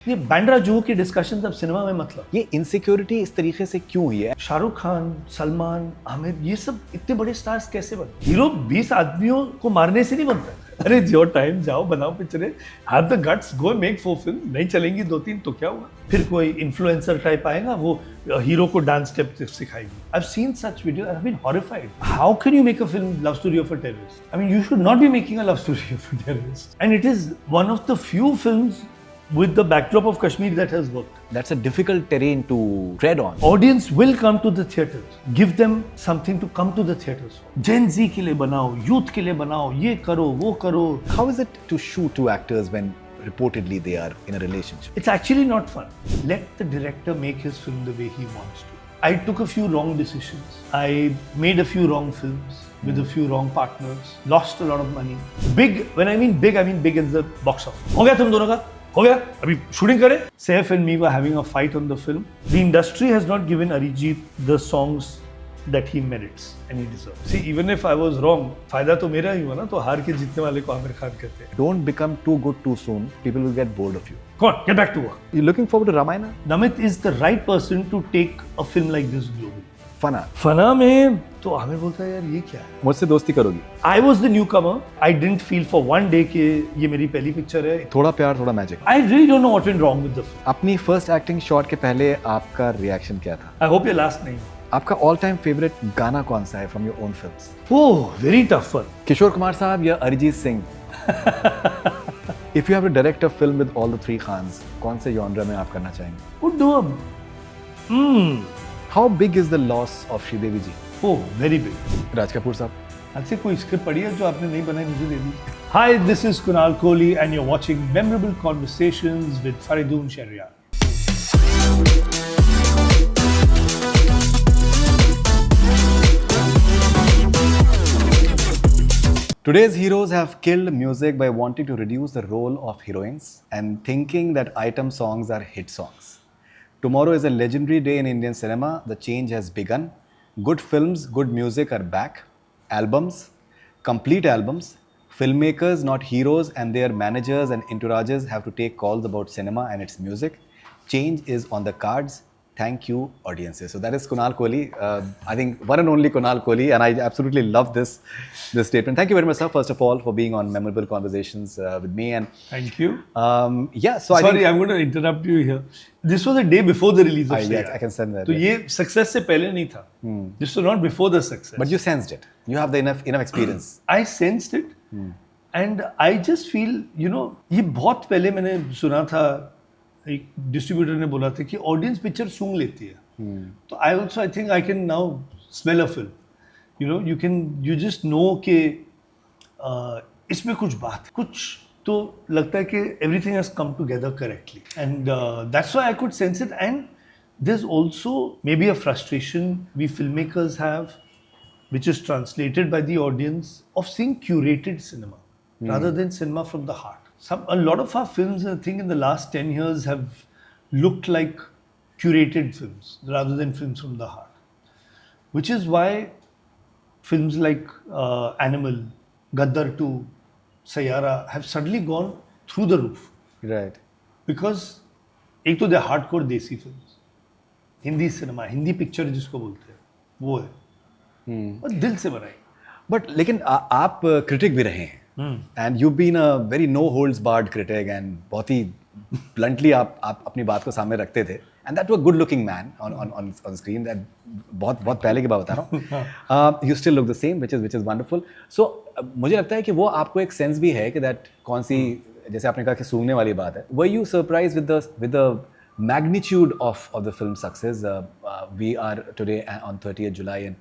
ये बैंड्रा जुहू की डिस्कशन अब सिनेमा में मतलब ये इनसिक्योरिटी इस तरीके से क्यों हुई है? शाहरुख खान, सलमान, आमिर, ये सब इतने बड़े स्टार्स कैसे बने? हीरो 20 आदमियों को मारने से नहीं बनता है। अरे योर टाइम, जाओ बनाओ पिक्चरें, have the guts, go make 4 film. नहीं चलेंगी 2-3 तो क्या हुआ? फिर कोई इन्फ्लुएंसर टाइप आएगा, वो हीरो को डांस स्टेप सिखाएगी। I have seen such video, I have been horrified. How can you make a film love story of a terrorist? I mean you should not be making a love story of a terrorist, and it is one of the few films with the backdrop of Kashmir that has worked. That's a difficult terrain to tread on. Audience will come to the theatres. Give them something to come to the theatres for. Gen Z के लिए बनाओ, youth के लिए बनाओ, ये करो, वो करो. How is it to shoot two actors when reportedly they are in a relationship? It's actually not fun. Let the director make his film the way he wants to. I took a few wrong decisions. I made a few wrong films with a few wrong partners. Lost a lot of money. Big, when I mean big in the box office. हो गया तुम दोनों का? हो गया, अभी shooting करें. Saif and me were having a fight on the film. The industry has not given Arijit the songs that he merits and he deserves. See, even if I was wrong, फायदा तो मेरा ही हुआ ना, तो हार के जीतने वाले को आमिर खान कहते हैं. Don't become too good too soon. People will get bored of you. Come on, get back to work. You looking forward to Ramayana? Namit is the right person to take a film like this globally. फना में तो आमिर बोलता है यार ये क्या है? मुझसे दोस्ती करोगी? I was the newcomer. I didn't feel for one day कि ये मेरी पहली पिक्चर है. थोड़ा प्यार थोड़ा magic. I really don't know what went wrong with the film. अपनी फर्स्ट एक्टिंग शॉट के पहले आपका रिएक्शन क्या था? I hope ये लास्ट नहीं. आपका ऑल टाइम फेवरेट गाना कौन सा है from your own films? Oh, very tough one. Kishore Kumar साहब या Arijit Singh? If you have to direct a film with all the three Khans, कौन से genre में आप करना चाहेंगे? Would do a How big is the loss of Sridevi ji? Oh, very big. Raj Kapoor साहब. अच्छे कोई स्क्रिप्ट पढ़ी है जो आपने नहीं बनाई, मुझे दे दी. Hi, this is Kunal Kohli and you're watching Memorable Conversations with Faridoon Shahryar. Today's heroes have killed music by wanting to reduce the role of heroines and thinking that item songs are hit songs. Tomorrow is a legendary day in Indian cinema. The change has begun. Good films, good music are back. Albums, complete albums. Filmmakers, not heroes, and their managers and entourages have to take calls about cinema and its music. Change is on the cards. Thank you, audiences. So that is Kunal Kohli. I think one and only Kunal Kohli, and I absolutely love this statement. Thank you very much, sir, first of all, for being on Memorable Conversations with me. And thank you. Yeah, so sorry, I'm going to interrupt you here. This was the day before the release of Yes, I can sense that. So ये success से पहले नहीं था. This was not before the success. But you sensed it. You have the enough experience. I sensed it, and I just feel, you know, ये बहुत पहले मैंने सुना था. एक डिस्ट्रीब्यूटर ने बोला था कि ऑडियंस पिक्चर सूंघ लेती है. तो I think I can now smell a film. You know, you just know कि इसमें कुछ बात, कुछ तो लगता है कि everything has come together correctly, and that's why I could sense it. And there is also maybe a frustration we film makers have, which is translated by the audience, of seeing curated cinema rather than cinema from the heart. A lot of our films, I think, in the last 10 years have looked like curated films rather than films from the heart. Which is why films like Animal, Gaddar 2, Sayyara have suddenly gone through the roof. Right. Because एक तो they're hardcore देसी films. Hindi cinema, Hindi picture जिसको बोलते हैं, वो है. और दिल से बनाई. But लेकिन आप क्रिटिक भी रहे हैं. And you've been a very no holds barred critic, and बहुत ही bluntly आप अपनी बात को सामने रखते थे, and that was a good looking man on screen. That बहुत पहले की बात बता रहा हूँ. You still look the same, which is wonderful. So मुझे लगता है कि वो आपको एक सेंस भी है कि that कौन सी, जैसे आपने कहा कि सूंघने वाली बात है. Were you surprised with the magnitude of the film success? We are today on 30th July, and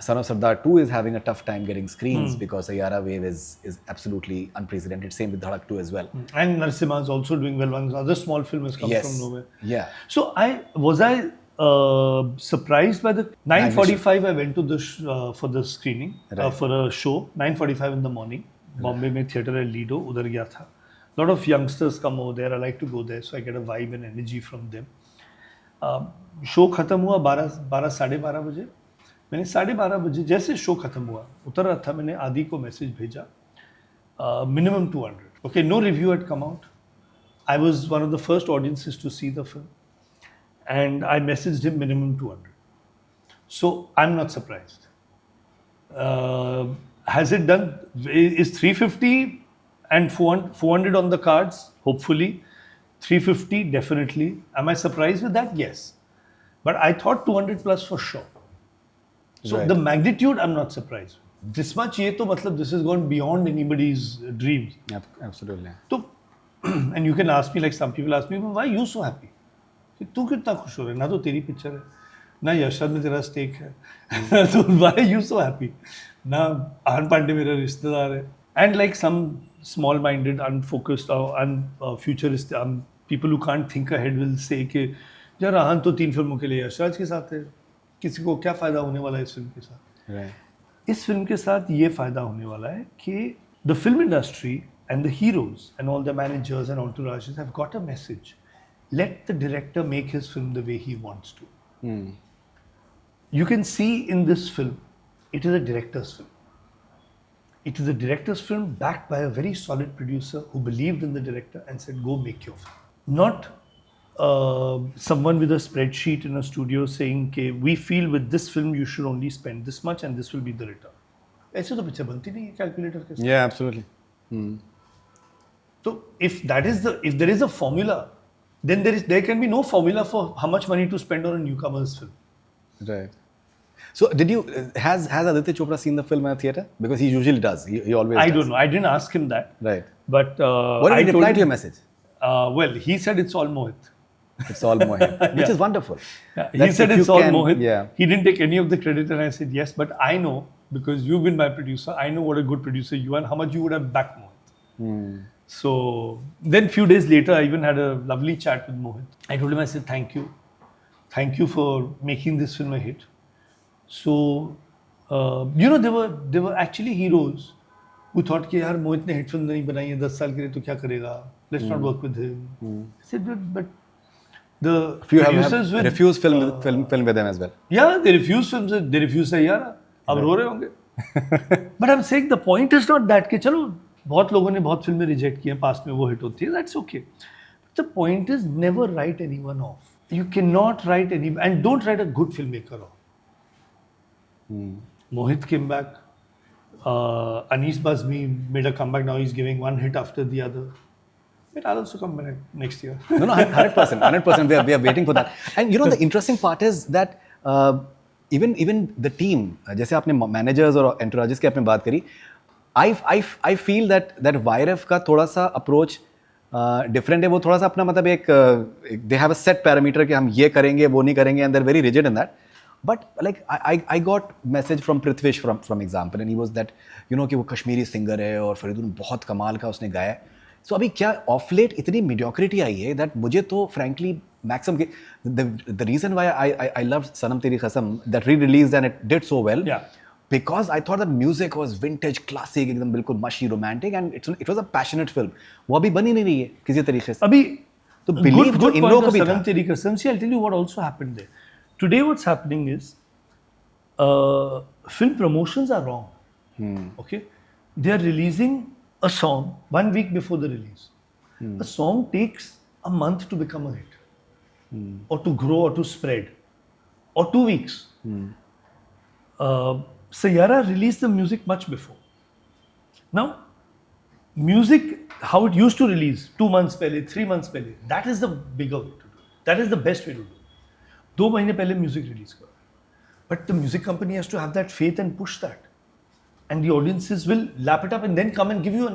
Son of Sardar 2 is having a tough time getting screens because Sayyara wave is absolutely unprecedented. Same with Dhadak 2 as well. And Narsimha is also doing well. One other small film has come from nowhere. Yeah. So I surprised by the 9:45. I went to for the screening, for a show. 9:45 in the morning. Bombay में theatre है Lido, उधर गया था. Lot of youngsters come over there. I like to go there, so I get a vibe and energy from them. Show खत्म हुआ 12 साढ़े 12 बजे. मैंने 12:30 बजे जैसे शो खत्म हुआ, उतर रहा था, मैंने आदि को मैसेज भेजा, minimum 200. Okay, no review had come out. I was one of the first audiences to see the film, and I messaged him minimum 200. So I'm not surprised. Has it done? Is 350 and 400 on the cards? Hopefully. 350 definitely. Am I surprised with that? Yes. But I thought 200 plus for sure. So Right. the magnitude, I'm not surprised. This much, ये तो मतलब this has gone beyond anybody's dreams. Absolutely. तो and you can ask me, like some people ask me, why are you so happy? कि तू कितना खुश हो रहा है? ना तो तेरी पिक्चर है, ना यशराज में तेरा स्टेक है, तो why are you so happy? ना आहन पांडे मेरा रिश्तेदार है. And like some small-minded, unfocused, futuristic people who can't think ahead will say कि यार आहन तो 3 फिल्मों के लिए यशराज के साथ है, किसी को क्या फ़ायदा होने वाला है इस फिल्म के साथ? Right. इस फिल्म के साथ ये फ़ायदा होने वाला है कि the film industry and the heroes and all the managers and entourages have got a message. Let the director make his film the way he wants to. You can see in this film, it is a director's film. It is a director's film backed by a very solid producer who believed in the director and said, go make your film. Not someone with a spreadsheet in a studio saying, okay, we feel with this film you should only spend this much and this will be the return. ऐसे तो picture बनती नहीं है calculator के साथ. Yeah, absolutely. So if there is a formula, then there can be no formula for how much money to spend on a newcomer's film. Right. So has Aditya Chopra seen the film at a theatre? Because he usually does. He always I does. don't know. I didn't ask him that. Right. But What did I he told reply him, to your message? Well, he said it's all Mohit. It's all Mohit, which Yeah. is wonderful. Yeah, he That's said if it's you all can- Mohit. Yeah. He didn't take any of the credit, and I said yes. But I know, because you've been my producer, I know what a good producer you are and how much you would have backed Mohit. So then few days later, I even had a lovely chat with Mohit. I told him, I said, thank you for making this film a hit. So there were actually heroes who thought कि यार मोहित ने hit film नहीं बनाई है 10 साल के लिए तो क्या करेगा? Let's not work with him. I said, but the Few have producers will refused film with them as well. Yeah, they refuse films. They refuse Saiyaara. अब रो रहे होंगे. But I'm saying the point is not that कि चलो बहुत लोगों ने बहुत फिल्में रिजेक्ट की हैं पास्ट में वो हिट होती है. That's okay. But the point is never write anyone off. You cannot write and don't write a good filmmaker off. Mohit came back. Anis Bazmi made a comeback. Now he's giving one hit after the other. But I'll also come back next year. No, 100%. We are waiting for that. And the interesting part is that even the team, जैसे आपने managers और entourages की आपने बात करी, I feel that YRF का थोड़ा सा approach different है. वो थोड़ा सा अपना मतलब एक they have a set parameter कि हम ये करेंगे वो नहीं करेंगे, and they're very rigid in that. But like I got message from Prithvish from example, and he was that कि वो कश्मीरी singer है और फरीदून बहुत कमाल का उसने गाया. So अभी क्या ऑफ लेट इतनी mediocrity आई है that मुझे तो frankly maximum the reason why I loved सनम तेरी कसम that re-released and it did so well. Yeah. Because I thought that music was vintage, classic, एकदम बिल्कुल mushy, romantic, and it was a passionate film. वो अभी बनी नहीं रही है किसी तरीके से. अभी तो believe जो इन लोगों को भी था. सनम तेरी कसम. See, I'll tell you what also happened there. Today what's happening is film promotions are wrong. Okay, they are releasing a song 1 week before the release. A song takes a month to become a hit, or to grow, or to spread, or 2 weeks. Sayyara released the music much before. Now, music, how it used to release 2 months pehle, 3 months pehle, that is the bigger way to do it. That is the best way to do it. 2 महीने पहले music release करो. But the music company has to have that faith and push that. And the audiences will lap it up and then come and give you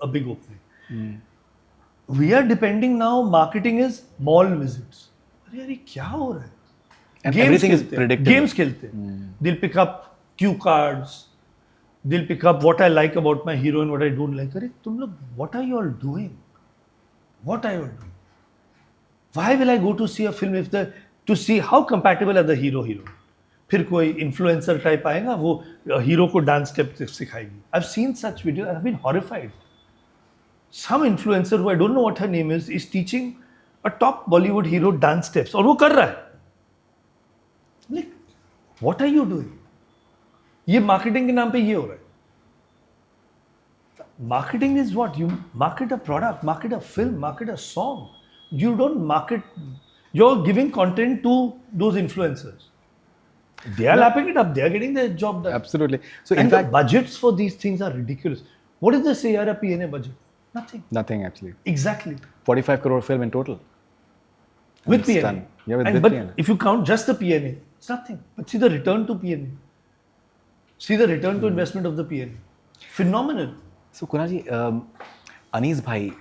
a big opening. We are depending now, marketing is mall visits. अरे यार ये क्या हो रहा है? And Games everything is खेलते हैं, predictable. Games खेलते हैं. They'll pick up cue cards. They'll pick up what I like about my hero and what I don't like. अरे तुम लोग, what are you all doing? What are you all doing? Why will I go to see a film to see how compatible are the hero? फिर कोई influencer type आएगा वो hero को dance step सिखाएगी. I've seen such videos and I've been horrified. Some influencer who I don't know what her name is teaching a top Bollywood hero dance steps और वो कर रहा है. Like, what are you doing? ये marketing के नाम पे ये हो रहा है. Marketing is what? You market a product, market a film, market a song. You don't market, you're giving content to those influencers. They are lapping it up, they are getting their job done. Absolutely. So in And fact, the budgets for these things are ridiculous. What is the Sierra PNA budget? Nothing. nothing actually. Exactly. 45 crore film in total. With It's PNA. done. Yeah, with But PNA. if you count just the PNA, it's nothing. But see the return to PNA. See the return to investment of the PNA. Phenomenal. So Kunal ji, Anis bhai,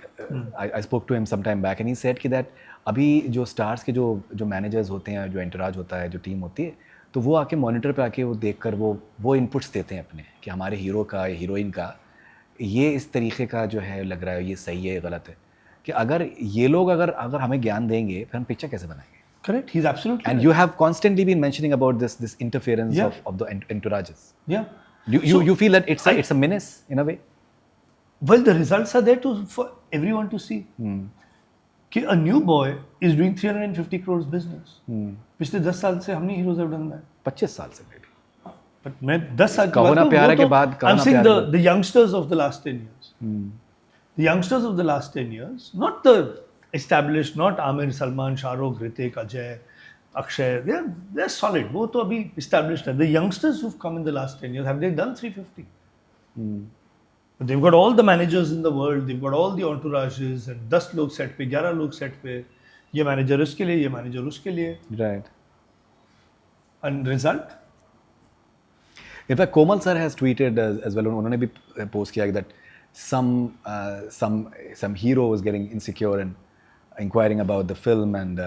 I spoke to him some time back and he said कि that अभी जो stars के जो managers होते हैं, जो entourage होता है, जो team होती है, तो वो आके monitor पे आके वो देखकर वो inputs देते हैं अपने कि हमारे hero का या heroine का ये इस तरीके का जो है लग रहा है, ये सही है, ये गलत है, कि अगर ये लोग अगर हमें ज्ञान देंगे फिर हम पिक्चर कैसे बनाएंगे? Correct. He's absolutely And right. you have constantly been mentioning about this interference Yeah. of the entourages. Yeah. You feel that it's a menace in a way? Well, the results are there for everyone to see. कि a new boy is doing 350 crores business. पिछले 10 साल से हमने heroes have done that. 25 साल से maybe. But मैं 10 साल की कहो बात ना करूं, प्यार वो के तो बाद, कहो I'm ना saying प्यार the youngsters of the last 10 years. The youngsters of the last 10 years, not the established, not Amir, Salman, Shah Rukh, Hrithik, Ajay, Akshay, they're solid. वो तो अभी established है. The youngsters who've come in the last 10 years, have they done 350? But they've got all the managers in the world, they've got all the entourages, and 10 लोग set पे, 11 लोग set पे, ये manager इसके लिए, ये manager उसके लिए. Right. And result? In fact, Komal sir has tweeted as well. उन्होंने भी post किया that some hero was getting insecure and inquiring about the film and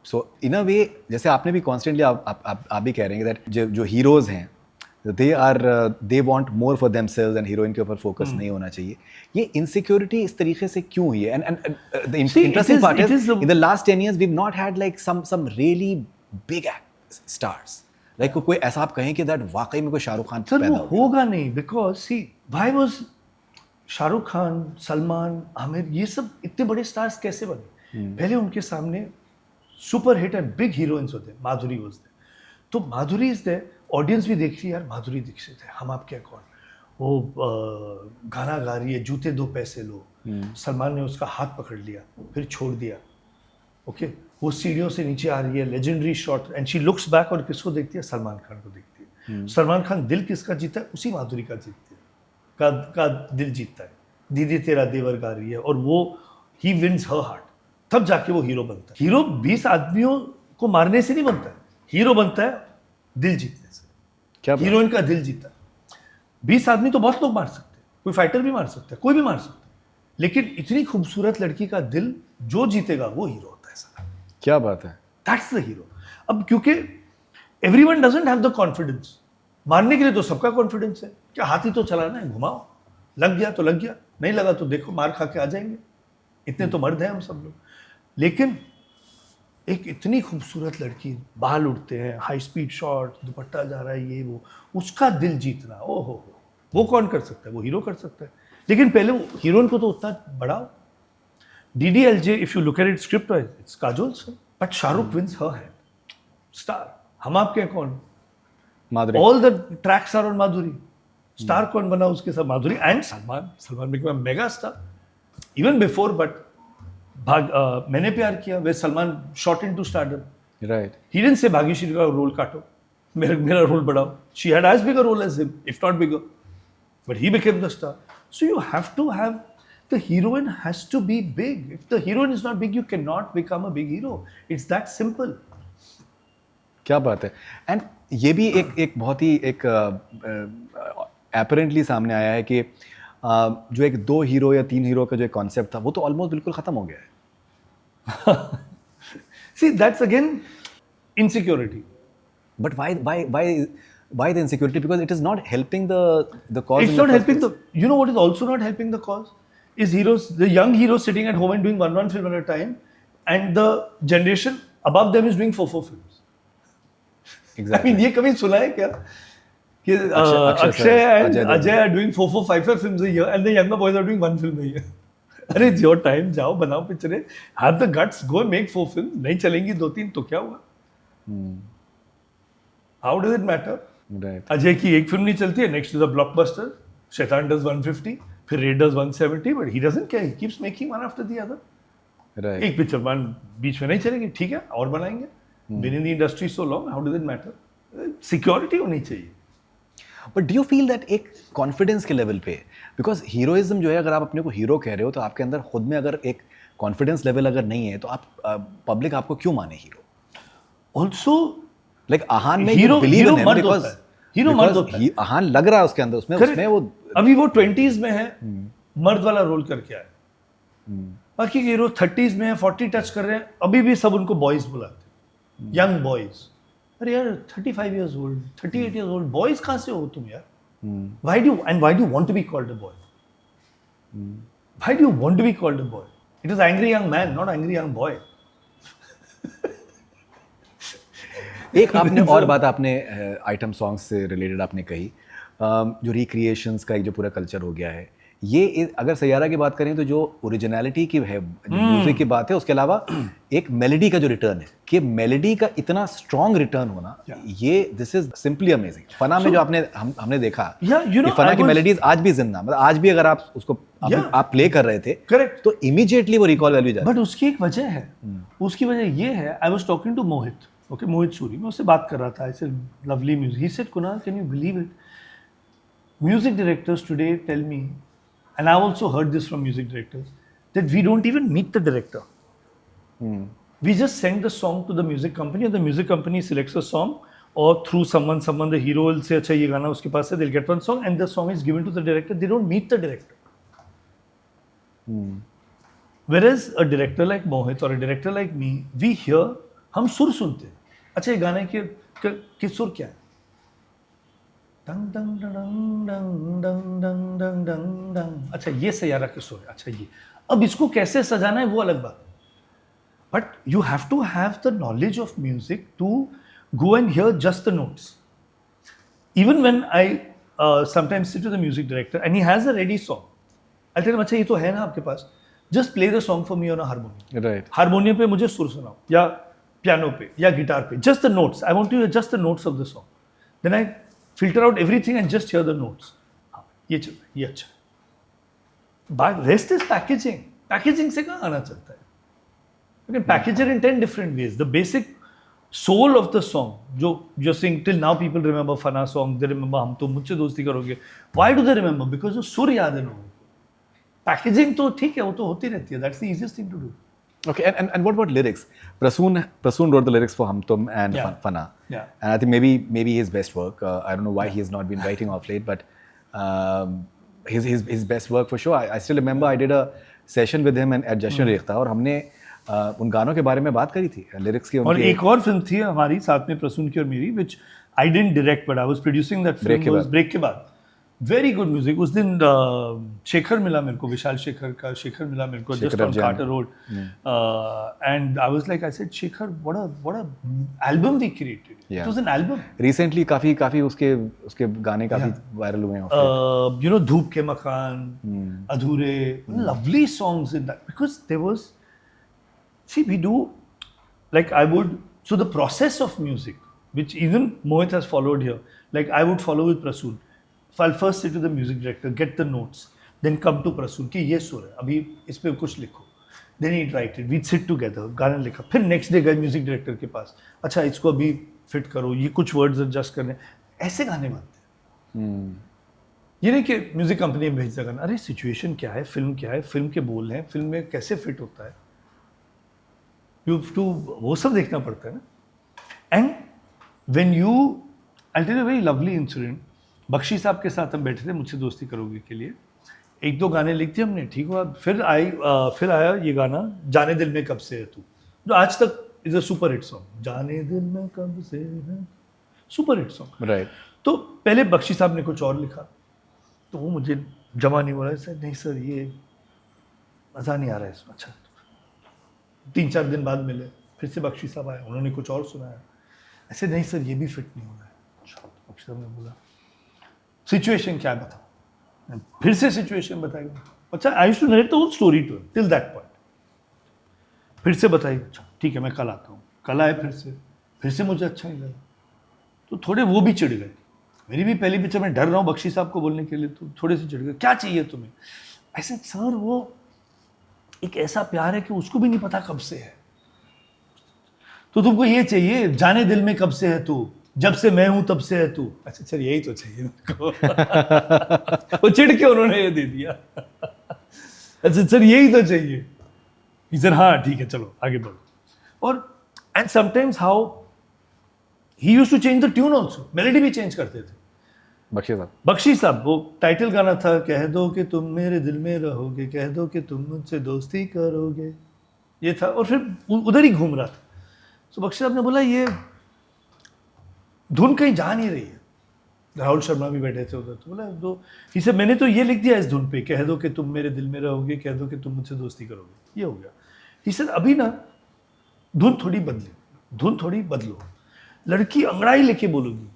so in a way जैसे आपने भी constantly आप भी कह रहे हैं that जो heroes हैं they want more for themselves and heroine के ऊपर focus नहीं होना चाहिए. ये insecurity इस तरीके से क्यों हुई है? And the interesting part is in the last 10 years we've not had like some really big stars. Like कोई ऐसा आप कहें कि that वाकई में कोई शाहरुख खान सर पैदा वो होगा नहीं because see why was Shahrukh Khan, Salman, Aamir ये सब इतने बड़े स्टार्स कैसे बने? पहले उनके सामने super hit and big heroines होते हैं. माधुरी वाज देयर. तो माधुरी इज देयर, ऑडियंस भी देख रही है यार माधुरी दीक्षित है, हम आपके कौन, वो गाना गा रही है, जूते दो पैसे लो. सलमान ने उसका हाथ पकड़ लिया फिर छोड़ दिया. ओके वो सीढ़ियों से नीचे आ रही है, legendary shot and she looks back और किसको देखती है? सलमान खान को देखती है. सलमान खान दिल किसका जीता है? उसी माधुरी का जीतती है, का दिल जीतता है. दीदी तेरा देवर गा रही है और वो ही विन्स हर हार्ट. तब जाके वो हीरो बनता है. हीरो 20 आदमियों को मारने से नहीं बनता है, हीरो बनता है दिल जीतने से. क्या हीरोइन का दिल जीता है. 20 आदमी तो बहुत लोग मार सकते हैं, कोई फाइटर भी मार सकता है, कोई भी मार सकता है, लेकिन इतनी खूबसूरत लड़की का दिल जो जीतेगा वो हीरो होता है. साला क्या बात है? That's the hero. अब क्योंकि everyone doesn't have the confidence. मारने के लिए तो सबका कॉन्फिडेंस है, क्या हाथी तो चलाना है, घुमाओ, लग गया तो लग गया, नहीं लगा तो देखो मार खा के आ जाएंगे. इतने तो मर्द हैं हम सब लोग. लेकिन एक इतनी खूबसूरत लड़की, बाल उड़ते हैं, हाई स्पीड शॉट, दुपट्टा जा रहा है, ये वो, उसका दिल जीतना, ओ हो, वो कौन कर सकता है? वो हीरो कर सकता है. लेकिन पहले वो हीरोइन को तो उतना बढ़ाओ. DDLJ, if you look at it script wise, it's Kajol's film, but Shahrukh wins her hand. Star. हम आपके हैं कौन? माधुरी. All the tracks are on Madhuri. Star कौन बना उसके साथ? Madhuri and Salman. Salman became a mega star. Even before, but मैंने प्यार किया, where Salman shot into stardom. Right. He didn't say Bhagyashree का रोल काटो, मेरा रोल बढ़ाओ. She had as big a role as him, if not bigger. But he became the star. So you have to have, the heroine has to be big. If the heroine is not big, you cannot become a big hero. It's that simple. क्या बात है. And ये भी एक बहुत ही एक apparently सामने आया है कि जो एक 2 हीरो या 3 हीरो का जो कॉन्सेप्ट था वो तो ऑलमोस्ट बिल्कुल खत्म हो गया है. See, that's again insecurity. But why the insecurity? Because it is not helping the cause. It's not helping the. You know what is also not helping the cause? Is the young heroes sitting at home and doing one film at a time, and the generation above them is doing 4 films. Exactly. I mean, ये कभी सुना है क्या? कि Akshay and Ajay are doing 4, 5 films a year, and the younger boys are doing 1 film a year. अरे it's your time, जाओ बनाओ पिक्चरें. Have the guts, go and make 4 films. नहीं चलेंगी 2-3 तो क्या हुआ? How does it matter? Right. Ajay की एक फिल्म नहीं चलती है, next to the blockbuster. शैतान does 150. फिर Raiders 170, but he doesn't care, he keeps making one after the other. Right. एक पिक्चर वन बीच में नहीं चलेगी, ठीक है, और बनाएंगे. Been in the industry so long, how does it matter? Security होनी चाहिए. But do you feel that एक कॉन्फिडेंस के लेवल पे, बिकॉज हीरोइज्म जो है, अगर आप अपने को हीरो कह रहे हो तो आपके अंदर खुद में अगर एक कॉन्फिडेंस लेवल अगर नहीं है तो आप पब्लिक आपको क्यों माने हीरो? ऑल्सो लाइक आहान में हीरो बिलीव इन हिम मर्द बिकॉज होता है, हीरो मर्द होता है. आहान लग रहा है उसके अंदर, उसमें वो अभी वो 20s में है, मर्द वाला रोल करके आया. बाकी हीरो 30s में है, 40 टच कर रहे हैं, अभी भी सब उनको बॉयज बुलाते हैं, यंग बॉयज. अरे यार 35 years old, 38 years old, boys कहाँ से हो तुम यार? Why do you want to be called a boy? Why do you want to be called a boy? It is angry young man, not angry young boy. एक आपने और बात आपने आइटम सॉन्ग्स से रिलेटेड आपने कही, जो रिक्रिएशंस का एक जो पूरा कल्चर हो गया है, ये अगर सैयारा की बात करें तो जो ओरिजिनलिटी की है, म्यूजिक की बात है, उसके अलावा एक मेलोडी का जो रिटर्न है, कि मेलोडी का इतना स्ट्रॉन्ग रिटर्न होना, ये दिस इज सिंपली अमेजिंग. फना में जो हमने देखा कि फना की मेलोडीज आज भी जिंदा, मतलब आज भी अगर आप उसको आप प्ले कर रहे थे, करेक्ट, तो इमीडिएटली वो रिकॉल वैल्यू जाती है. बट उसकी एक वजह है, उसकी वजह ये है, I was talking to Mohit, okay, Mohit Suri, मैं उससे बात कर रहा था, ऐसे lovely music. He said, Kunal, can you believe it, music directors today tell me, and I've also heard this from music directors, that we don't even meet the director. We just send the song to the music company, and the music company selects a song, or through someone the hero will say, अच्छा ये गाना उसके पास है, they'll get one song, and the song is given to the director. They don't meet the director. Whereas a director like Mohit or a director like me, we hear, हम सुर सुनते हैं, अच्छा ये गाने के सुर क्या है, डंग डंग डंग डंग डंग डंग डंग डंग डंग, अच्छा ये सैयारा के सुर है, अच्छा ये, अब इसको कैसे सजाना है वो अलग बात. But you have to have the knowledge of music to go and hear just the notes. Even when I sometimes sit to the music director and he has a ready song, I tell him, अच्छा ये तो है ना आपके पास, just play the song for me on a harmonium. Right. Harmonium पे मुझे सुर सुनाओ, या पियानो पे या गिटार पे, just the notes, I want to hear just the notes of the song. Then I filter out everything and just hear the notes. ये चल रहा है, ये अच्छा है. But rest is packaging. Packaging से कहाँ आना चलता है? You can package it in 10 different ways. The basic soul of the song, जो you're saying till now people remember Fana song, they remember हम तो मुझसे दोस्ती करोगे. Why do they remember? Because वो सुर याद है लोगों को. Packaging तो ठीक है, वो तो होती रहती है. That's the easiest thing to do. Okay, and what about lyrics? Prasoon wrote the lyrics for Hum Tum and Fana. Yeah. And I think maybe his best work. I don't know why he has not been writing off late, but his best work for sure. I still remember I did a session with him at Jashan Rekhta, और हमने उन गानों के बारे में बात करी थी, lyrics की. और एक और फिल्म थी हमारी साथ में प्रसून की और मेरी, which I didn't direct but I was producing that film. Break के बाद. Very good music. उस दिन शेखर मिला मेरे को, विशाल शेखर का शेखर मिला मेरे को, just on Carter Road, and I was like, I said, Shekhar, what a album we created. It was an album. Recently काफी उसके गाने काफी वायरल हुए हैं. यू नो, धूप के मकान, अधूरे, lovely songs in that, because there was, see we do like, I would, so the process of music which even Mohit has followed here, like I would follow with Prasoon. I'll first say to the music director, get the notes, then come to Prasoon कि ये सुर है, अभी इस पे कुछ लिखो. Then he'd write it, we'd sit together, गाना लिखा, फिर next day गए म्यूजिक डायरेक्टर के पास, अच्छा इसको अभी फिट करो, ये कुछ वर्ड्स एडजस्ट करने, ऐसे गाने बनते हैं. ये नहीं कि म्यूजिक कंपनी में भेज दिया गाना, अरे सिचुएशन क्या है, फिल्म क्या है, फिल्म के बोल हैं, फिल्म में कैसे फिट होता है, यू टू वो सब देखना पड़ता है ना. And when you, I tell you very lovely incident. Bakshi sahab के साथ हम बैठे थे मुझसे दोस्ती करोगे के लिए, एक दो गाने लिख दिए हमने, ठीक हुआ. फिर आया ये गाना, जाने दिल में कब से है तू, जो आज तक is a super hit song. जाने दिल में कब से है, सुपर हिट सॉन्ग. राइट. तो पहले बख्शी साहब ने कुछ और लिखा, तो वो मुझे जमा नहीं हो रहा है. सर नहीं सर, ये मज़ा नहीं आ रहा है इसमें. अच्छा, 3-4 दिन बाद मिले, फिर से बख्शी साहब आए, उन्होंने कुछ और सुनाया. ऐसे नहीं सर, ये भी फिट नहीं हो रहा है. अच्छा, बख्शी साहब ने बोला, सिचुएशन क्या है बताओ. फिर से सिचुएशन बताइए. अच्छा, I used to narrate the whole story to him till that point. फिर से बताइए. अच्छा ठीक है, मैं कल आता हूँ. कल आए, फिर से मुझे अच्छा नहीं लगा, तो थोड़े वो भी चिढ़ गए. मेरी भी पहली पिक्चर में डर रहा हूँ बख्शी साहब को बोलने के लिए, तो थोड़े से चिढ़ गए, क्या चाहिए तुम्हें? ऐसे सर वो एक ऐसा प्यार है कि उसको भी नहीं पता कब से है, तो तुमको ये चाहिए, जाने दिल में कब से है तू, जब से मैं हूं तब से है तू। अच्छा सर यही तो चाहिए उनको। वो चिढ़ के उन्होंने ये दे दिया। अच्छा सर यही तो चाहिए। सर हाँ ठीक है चलो आगे बढ़ो। और and sometimes how he used to change the tune also, melody भी चेंज करते थे। बख्शी साहब वो टाइटल गाना था, कह दो कि तुम मेरे दिल में रहोगे, कह दो कि तुम मुझसे दोस्ती करोगे, ये था। और फिर उधर ही घूम रहा था। तो बख्शी साहब ने बोला ये धुन कहीं जा नहीं रही है। राहुल शर्मा भी बैठे थे उधर, तो बोला दो इसे मैंने तो ये लिख दिया इस धुन पे, कह दो कि तुम मेरे दिल में रहोगे, कह दो कि तुम मुझसे दोस्ती करोगे, ये हो गया। ही सर अभी ना धुन थोड़ी बदले, धुन थोड़ी बदलो, लड़की अंगड़ाई लेके बोलेगी,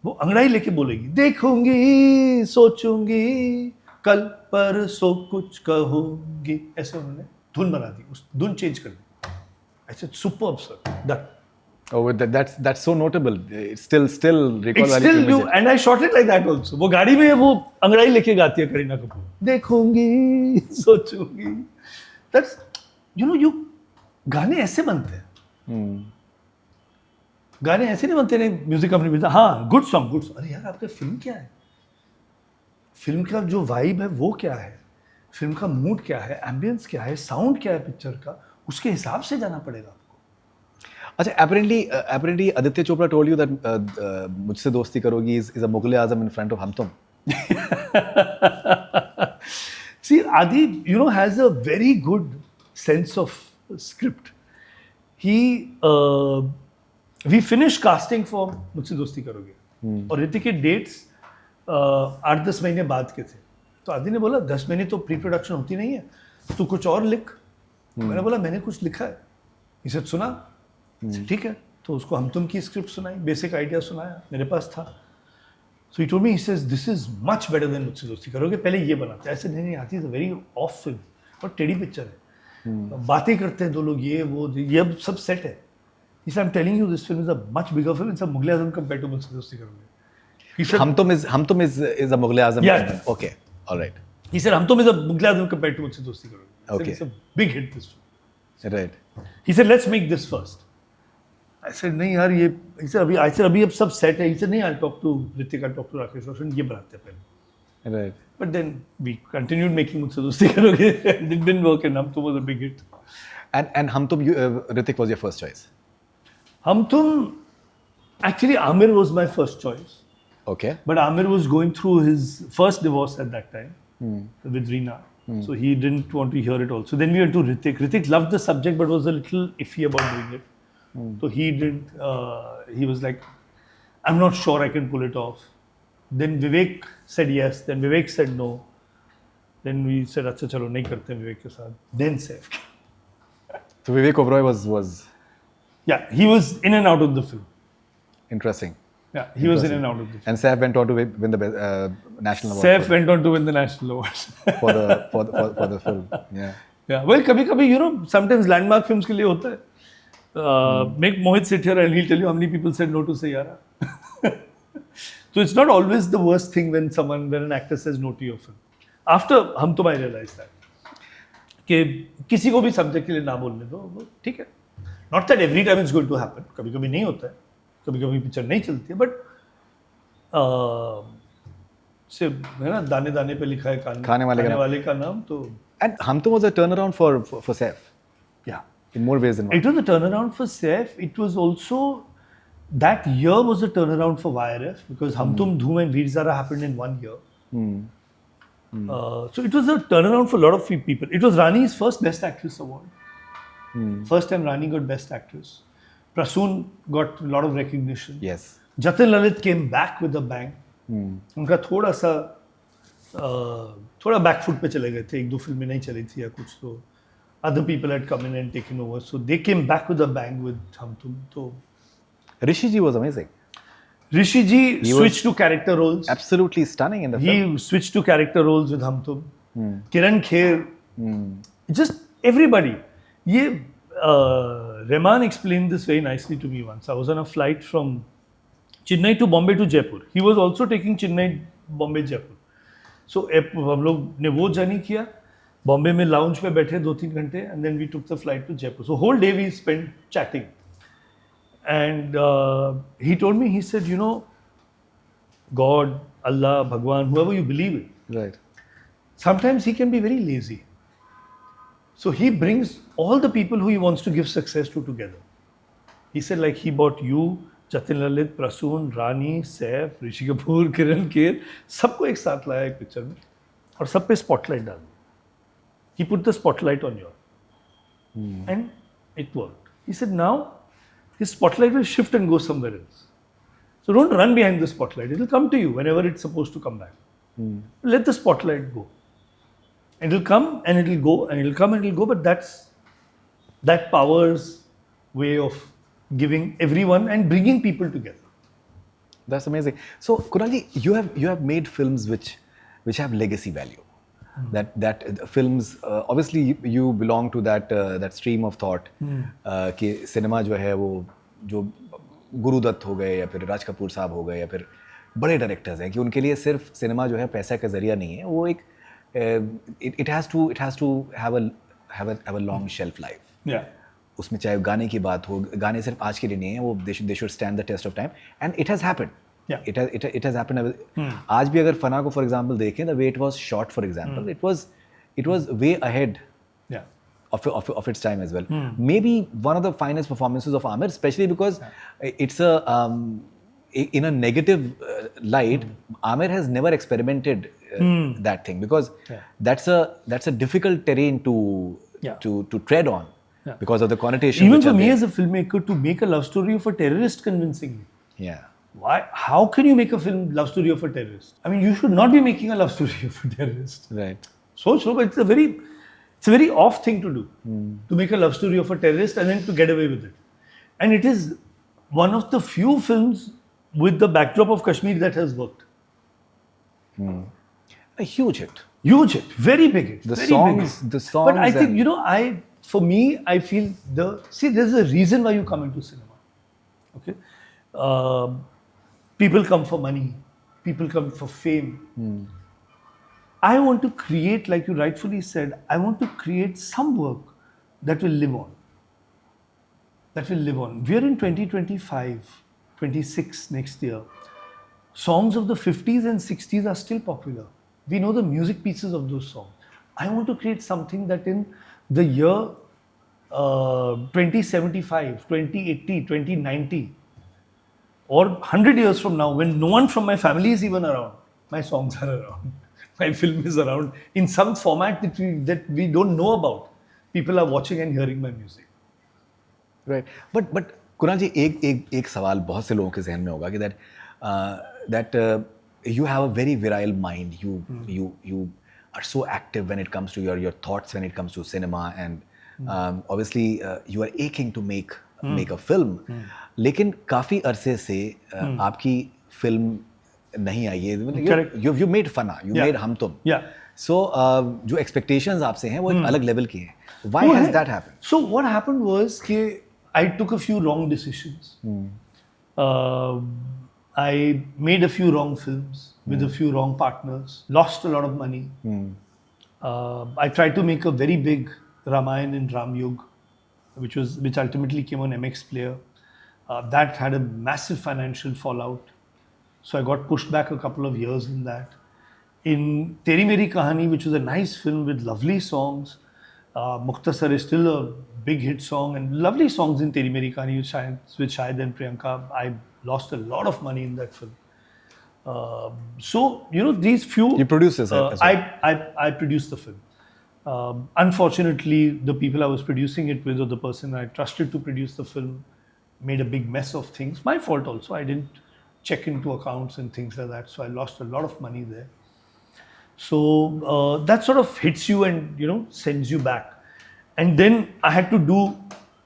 वो अंगड़ाई लेके बोलेगी, देखूंगी सोचूंगी कल परसों कुछ कहूंगी, ऐसे उन्होंने धुन बना दी, उस धुन चेंज कर दी। ऐसे superb sir that. Oh, that's so notable. It's still recall It's still new, and I shot it like that also. वो गाड़ी में वो अंगड़ाई लेके गाती है करीना कपूर, देखूंगी सोचूंगी। That's you गाने ऐसे बनते हैं। गाने ऐसे नहीं बनते, नहीं म्यूजिक कंपनी भी हाँ गुड सॉन्ग। अरे यार आपका फिल्म क्या है, फिल्म का जो वाइब है वो क्या है, फिल्म का मूड क्या है, एम्बियंस क्या है, साउंड क्या है पिक्चर का, उसके हिसाब से जाना पड़ेगा आपको। अच्छा, apparently Aditya Chopra told you that मुझसे दोस्ती करोगी is a Mughal Azam in front of हम तुम. See, Adi, has a very good sense of script. We finished casting for मुझसे दोस्ती करोगे और ऋतिक के डेट्स 8-10 महीने बाद के थे। तो आदि ने बोला 10 महीने तो प्री प्रोडक्शन होती नहीं है, तू कुछ और लिख। मैंने बोला मैंने कुछ लिखा है। इसे सुना, ठीक है, तो उसको हम तुम की स्क्रिप्ट सुनाई, बेसिक आइडिया सुनाया, मेरे पास था। So he told me, he says this is much better than मुझसे दोस्ती करोगे, पहले ये बनाते। ऐसे नहीं आती, is a very of film और टेढ़ी पिक्चर है, बातें करते हैं दो लोग, ये वो ये अब सब सेट है। He said, I'm telling you, this film is a much bigger film. It's a Mughal Azam compared to मुझसे दोस्ती करोगे। He said, हम तुम is a Mughal Azam. Yeah. Okay, all right. He said, हम तुम is a Mughal Azam compared to मुझसे दोस्ती करोगे। Okay. It's a big hit this film. Right. He said, let's make this first. I said, नहीं यार ये, he said अभी अब सब सेट है। He said, नहीं, I'll talk to Ritik, I'll talk to Rakesh Roshan, ये बनाते हैं पहले। Right. But then we continued making मुझसे दोस्ती करोगे। It didn't work, and हम तुम was a big hit. And हम तुम, Ritik was your first choice. हम तुम, actually Amir was my first choice. Okay. But Amir was going through his first divorce at that time with Reena. So he didn't want to hear it also. Then we went to Ritik. Ritik loved the subject but was a little iffy about doing it. So he didn't, he was like, I'm not sure I can pull it off. Then Vivek said yes. Then Vivek said no. Then we said, अच्छा चलो नहीं करते हैं Vivek के साथ. Then Saif. So Vivek Oberoi was Yeah, he was in and out of the film. interesting. Yeah, he was in and out of the film. And Saif went on to win the national award. Saif went on to win the national awards. for the film. Yeah. Yeah, well, कभी-कभी, sometimes landmark films के लिए होता है. Make Mohit sit here and he'll tell you how many people said no to Sayyara. So it's not always the worst thing when an actor says no to your film. After हम तो I realized that कि किसी को भी subject के लिए ना बोलने दो, वो ठीक है. Not that every time it's going to happen. कभी-कभी नहीं होता है, कभी-कभी पिक्चर नहीं चलती है, but से है ना, दाने दाने पे लिखा है खाने वाले का नाम, तो. And हम तुम was a turnaround for Saif. Yeah. In more ways than one. It was a turnaround for Saif. It was also, that year was a turnaround for YRF because Hum Tum Dhoom and Veer Zara happened in 1 year. So it was a turnaround for a lot of people. It was Rani's first Best Actress award. First time Rani got Best Actress. Prasoon got a lot of recognition. Yes. Jatin Lalit came back with a bang. उनका थोड़ा back foot पे चले गए थे, 1-2 फिल्में नहीं चली थी या कुछ, तो other people had come in and taken over, so they came back with a bang with Hum Tum. So Rishi ji was amazing. Rishi ji switched to character roles. Absolutely stunning in the film. He switched to character roles with Hum Tum. Kiran Kher, just everybody. Rahman explained this very nicely to me once. I was on a flight from Chennai to Bombay to Jaipur. He was also taking Chennai, Bombay, Jaipur. So हम लोग ने वो journey किया, बॉम्बे में lounge पे बैठे 2-3 घंटे, and then we took the flight to Jaipur. So whole day we spent chatting. And he told me, he said, you know, God, Allah, Bhagwan, whoever you believe in, Right. sometimes he can be very lazy. So he brings all the people who he wants to give success to together. He said, like, he bought you, Jatin Lalit, Prasoon, Rani, Saif, Rishi Kapoor, Kiran Kher, सबको एक साथ लाया एक picture में और सब पे spotlight डाल दी. He put the spotlight on you, and it worked. He said, now his spotlight will shift and go somewhere else. So don't run behind the spotlight. It will come to you whenever it's supposed to come back. Let the spotlight go. And it will come and it will go and it will come and it will go. But that's that power's way of giving everyone and bringing people together. That's amazing. So Kunalji, you have made films which have legacy value. That films, obviously you belong to that stream of thought कि cinema जो है वो जो गुरुदत्त हो गए या फिर राज कपूर साहब हो गए या फिर बड़े डायरेक्टर्स हैं कि उनके लिए सिर्फ सिनेमा जो है पैसा का जरिया नहीं है, वो एक it has to have a long shelf life. Yeah. उसमें चाहे गाने की बात हो, गाने सिर्फ आज के लिए नहीं है, वो they should stand the test of time, and it has happened. Yeah. It has happened. आज भी अगर फना को for example देखें, the way it was shot for example, it was way ahead of its time as well. Maybe one of the finest performances of Aamir, especially because it's in a negative light. Aamir has never experimented that thing because that's a difficult terrain to tread on because of the connotation. Even for me as a filmmaker, to make a love story of a terrorist convincingly. Yeah. Why? How can you make a love story of a terrorist? I mean, you should not be making a love story of a terrorist. Right. So, but it's a very off thing to do, to make a love story of a terrorist and then to get away with it. And it is one of the few films with the backdrop of Kashmir that has worked. A huge hit. Huge hit, very big hit. The very songs. But I think, for me, I feel there's a reason why you come into cinema. Okay? People come for money. People come for fame. I want to create, like you rightfully said, I want to create some work that will live on. That will live on. We are in 2025, 26 next year. Songs of the 50s and 60s are still popular. We know the music pieces of those songs. I want to create something that in the year 2075, 2080, 2090, or 100 years from now, when no one from my family is even around, my songs are around. My film is around in some format that we don't know about. People are watching and hearing my music. Right. But Kunal ji, एक सवाल बहुत से लोगों के जहन में होगा कि that you have a very virile mind. You are so active when it comes to your thoughts when it comes to cinema, and obviously you are aching to make a film. लेकिन काफी अरसे से आपकी film नहीं आई है. You made Fana, you made हम तुम. Yeah. So जो expectations आपसे हैं वो एक अलग level की हैं. Why has that happened? So what happened was कि I took a few wrong decisions. I made a few wrong films with a few wrong partners. Lost a lot of money. I tried to make a very big Ramayana in Ram Yug, which ultimately came on MX Player. That had a massive financial fallout. So I got pushed back a couple of years in that. In Teri Meri Kahani, which was a nice film with lovely songs, Mukhtasar is still a big hit song, and lovely songs in Teri Meri Kahani with Shahid and Priyanka. I lost a lot of money in that film. So, these few... You produced this as well? I produced the film. Unfortunately, the people I was producing it with, or the person I trusted to produce the film, made a big mess of things. My fault also. I didn't check into accounts and things like that. So I lost a lot of money there. So that sort of hits you and, sends you back. And then I had to do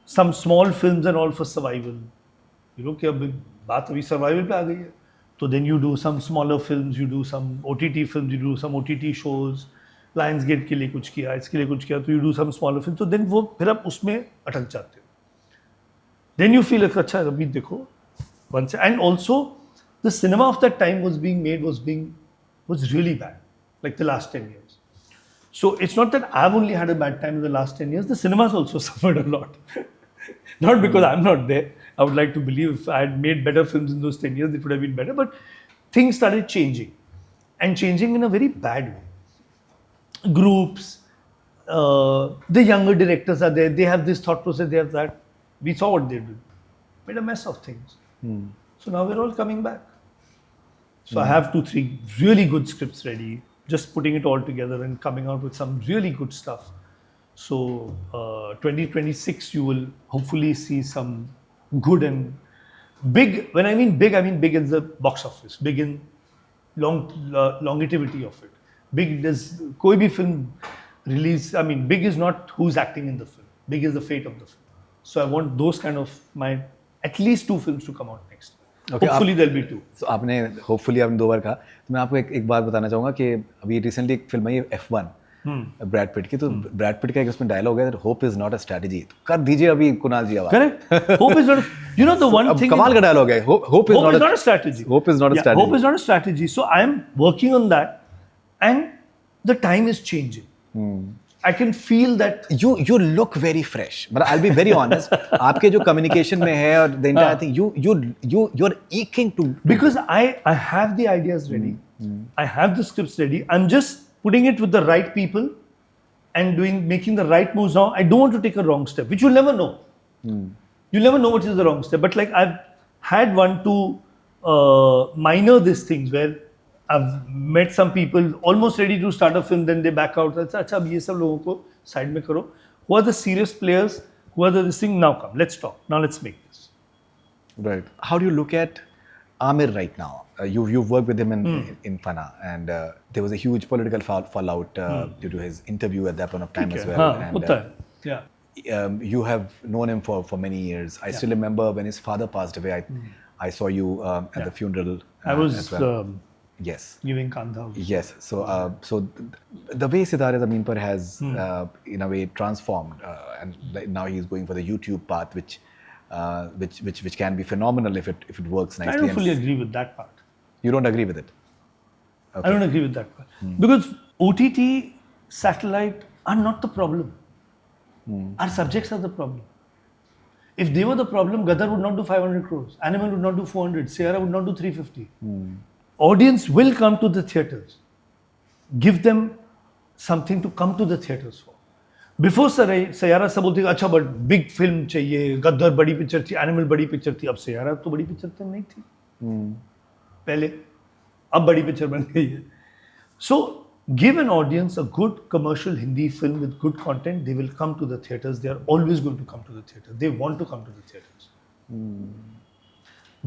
some small films and all for survival. कि अब बात अभी survival पे आ गई है. So then you do some smaller films, you do some OTT films, you do some OTT shows. Lionsgate के लिए कुछ किया, इसके लिए कुछ किया, तो you do some smaller films. So then वो फिर आप उसमें अटक जाते हो. Then you feel अच्छा अभी देखो once, and also the cinema of that time was really bad, like the last 10 years. So it's not that I've only had a bad time in the last 10 years. The cinemas also suffered a lot. Not because I'm not there. I would like to believe if I had made better films in those 10 years, it would have been better. But things started changing, and changing in a very bad way. Groups, the younger directors are there. They have this thought process. They have that. We saw what they did. Made a mess of things. So now we're all coming back. So I have 2-3 really good scripts ready. Just putting it all together and coming out with some really good stuff. So 2026, you will hopefully see some good and big. When I mean big in the box office, big in longevity of it. Big, there's koi bhi film release. I mean, big is not who's acting in the film. Big is the fate of the film. So I want those kind of at least 2 films to come out next. Okay, hopefully there'll be 2. So आपने hopefully आपने 2 बार कहा, तो मैं आपको एक बात बताना चाहूँगा कि अभी recently एक फिल्म आई है F1 ब्रैड पिट की, तो ब्रैड पिट का एक उसमें डायलॉग है, hope is not a strategy. कर दीजिए अभी कुणाल जी आवाज. Correct. Hope is not, you know the one thing, कमाल का डायलॉग है. Hope is not a strategy. Hope is not a strategy. Hope is not a strategy. So I am working on that and the time is changing. I can feel that you look very fresh, but I'll be very honest. आपके जो communication में है और the entire thing, you're aching to because I have the ideas ready. I have the scripts ready. I'm just putting it with the right people and making the right moves now. I don't want to take a wrong step, which you'll never know. You'll never know what is the wrong step. But like I've had 1-2 minor these things where I've met some people almost ready to start a film, then they back out. अच्छा अब ये सब लोगों को side में करो. Who are the serious players? Who are this thing? Now come, let's talk. Now let's make this. Right. How do you look at Amir right now? You've worked with him in Fana, and there was a huge political fallout due to his interview at that point of time as well. And, yeah. You have known him for many years. I still remember when his father passed away. I saw you at the funeral. I was as well. Yes. Giving Kandha. Yes. So the way Sidare Zameen Par has in a way transformed, and now he's going for the YouTube path, which can be phenomenal if it works nicely. I don't fully agree with that part. You don't agree with it? Okay. I don't agree with that part. Because OTT, satellite are not the problem. Our subjects are the problem. If they were the problem, Gadar would not do 500 crores. Animal would not do 400. Sierra would not do 350. Audience will come to the theatres. Give them something to come to the theatres for. Before Sierra सब बोलते अच्छा but big film चाहिए, गद्दर बड़ी picture थी, animal बड़ी picture थी. अब Sierra तो बड़ी पिक्चर तो नहीं थी पहले, अब बड़ी पिक्चर बन गई है. So give an audience a good commercial Hindi film with good content. They will come to the theatres. They are always going to come to the theatres. They want to come to the theatres.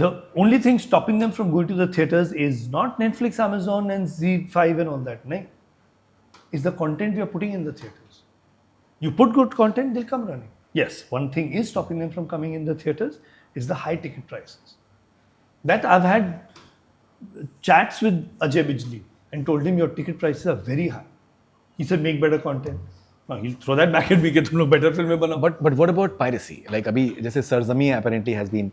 The only thing stopping them from going to the theatres is not Netflix, Amazon and Z5 and all that. No. It's the content we are putting in the theatres. You put good content, they'll come running. Yes, one thing is stopping them from coming in the theatres is the high ticket prices. That I've had chats with Ajay Bijli and told him your ticket prices are very high. He said make better content. Now he'll throw that back at me कि तुम लोग better film बनाओ. But what about piracy? Like अभी जैसे Sarzami apparently has been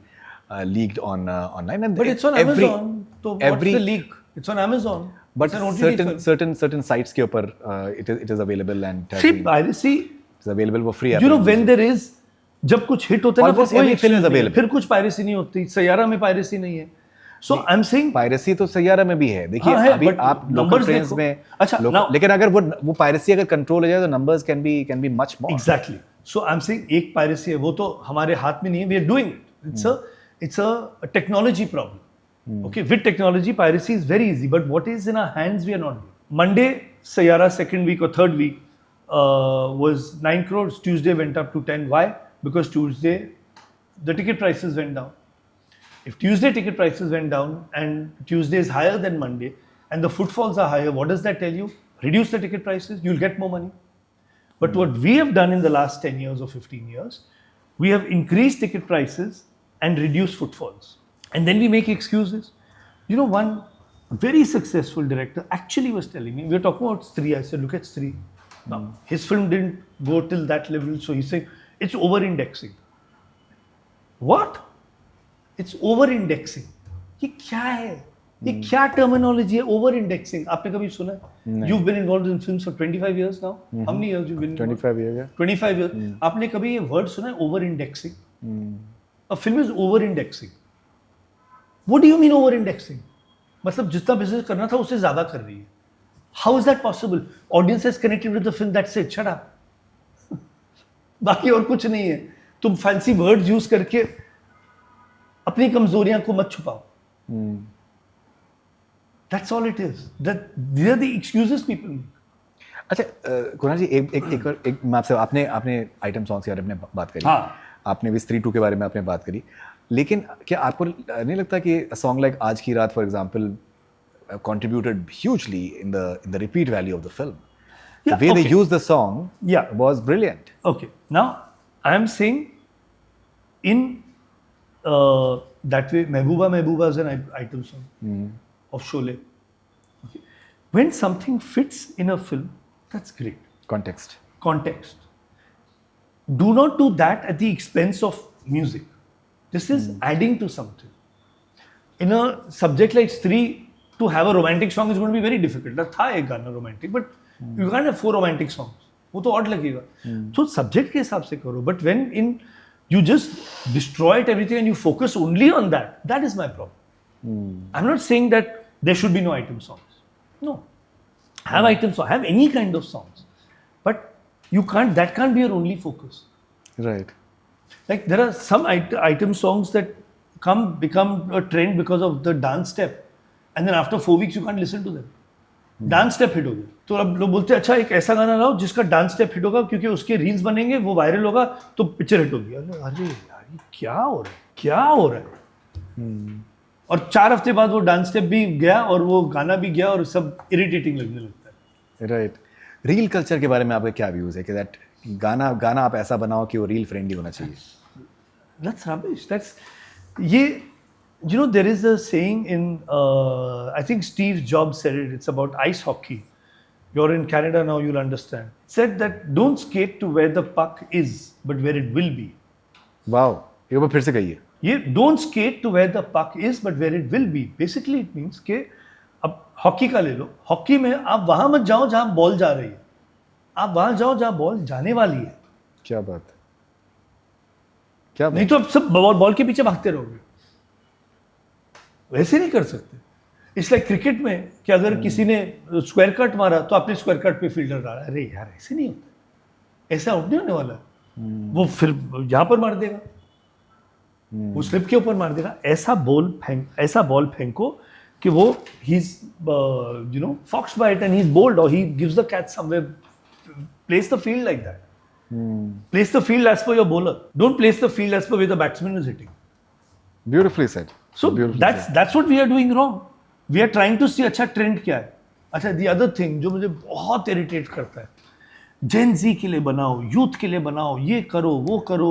leaked online, and but it's on Amazon. So what's the leak? It's on Amazon. But certain sites के ऊपर it is available and see piracy. It's available for free. You know when there is जब कुछ hit होता है ना, every film is available. फिर कुछ piracy नहीं होती. सैयारा में piracy नहीं है. So I'm saying piracy तो सैयारा में भी है. देखिए अभी आप local trains में अच्छा लेकिन अगर वो piracy अगर control हो जाए तो numbers can be much more. Exactly. So I'm saying एक piracy है वो तो हमारे हाथ में नहीं है. We are doing it. It's a technology problem. Okay, with technology, piracy is very easy. But what is in our hands, we are not doing. Monday, Saiyaara second week or third week was 9 crores. Tuesday went up to 10. Why? Because Tuesday, the ticket prices went down. If Tuesday ticket prices went down and Tuesday is higher than Monday and the footfalls are higher, what does that tell you? Reduce the ticket prices, you'll get more money. But what we have done in the last 10 years or 15 years, we have increased ticket prices and reduce footfalls. And then we make excuses. You know, one very successful director actually was telling me, we were talking about Stree. I said, look at Stree. Now, his film didn't go till that level. So he's saying, it's over-indexing. What? It's over-indexing. ये क्या है, ये क्या terminology है, over indexing? आपने कभी सुना है? You've been involved in films for 25 years now. How many years you've been involved? 25 years, yeah. 25 years. आपने कभी ये वर्ड सुना है, over indexing? A film is over indexing. What do you mean over indexing? मतलब जितना business करना था उससे ज्यादा कर रही है. How is that possible? Audience has connected with the film, that's it, shut up. बाकी और कुछ नहीं है. तुम फैंसी वर्ड्स यूज करके अपनी कमजोरियां को मत छुपाओ. That's all it is. These are the excuses people make. अच्छा कुणाल जी, एक मैं आपसे, आपने आइटम सॉन्ग्स के बारे में बात करी. हाँ. आपने भी स्त्री 2 के बारे में आपने बात करी, लेकिन क्या आपको नहीं लगता कि सॉन्ग लाइक आज की रात for example contributed hugely in the repeat value of the film? Yeah, the way they okay. used the song was brilliant. Okay, now I am saying in that way, Mehbooba is an item song of Sholay. Okay. When something fits in a film, that's great. Context. Do not do that at the expense of music. This is adding to something. In a subject like Stree, to have a romantic song is going to be very difficult. था एक गाना romantic, but you can't have 4 romantic songs. वो तो odd लगेगा. तो subject के हिसाब से करो. But when you just destroy it everything and you focus only on that, that is my problem. I'm not saying that there should be no item songs. No, have item songs, have any kind of songs, but you can't. That can't be your only focus. Right. Like there are some item songs that become a trend because of the dance step. And then after 4 weeks you can't listen to them. Dance step hit हो गया तो अब लोग बोलते हैं अच्छा एक ऐसा गाना लाओ जिसका डांस स्टेप हिट होगा क्योंकि उसके रील्स बनेंगे, वो वायरल होगा तो पिक्चर हिट होगी. अरे यार ये क्या हो रहा है. और 4 हफ्ते बाद वो डांस स्टेप भी गया और वो गाना भी गया और सब इरिटेटिंग लगने लगता है. राइट. रील कल्चर के बारे में आपका क्या व्यूज है कि दैट गाना आप ऐसा बनाओ कि वो रील फ्रेंडली होना चाहिए? That's rubbish. ये you know there is a saying in I think Steve Jobs said it. It's about ice hockey. You're in Canada now, you'll understand. Said that don't skate to where the puck is, but where it will be. Wow. एक बार फिर से कहिए. ये don't skate to where the puck is, but where it will be. Basically it means कि अब hockey का ले लो. Hockey में आप वहां मत जाओ जहां बॉल जा रही है. आप वहां जाओ जहां बॉल जाने वाली है. क्या बात है. क्या नहीं तो आप सब बॉल के पीछे भागते रहोगे. वैसे नहीं कर सकते. इसलिए क्रिकेट में कि अगर किसी ने स्क्वायर कट मारा तो आपने स्क्वायर कट पे फील्डर डाला. अरे यार ऐसे नहीं होता, ऐसा आउट नहीं होने वाला. वो फिर यहाँ पर मार देगा, वो स्लिप के ऊपर मार देगा. ऐसा बॉल फेंको कि वो he is foxed by it and he is bowled or he gives the catch somewhere. Place the field like that. Place the field as per your bowler. Don't place the field as per where the batsman is hitting. Beautifully said. So that's what we are doing wrong. We are trying to see अच्छा trend क्या है. अच्छा the other thing जो मुझे बहुत irritate करता है, Gen Z के लिए बनाओ, youth के लिए बनाओ, ये करो वो करो.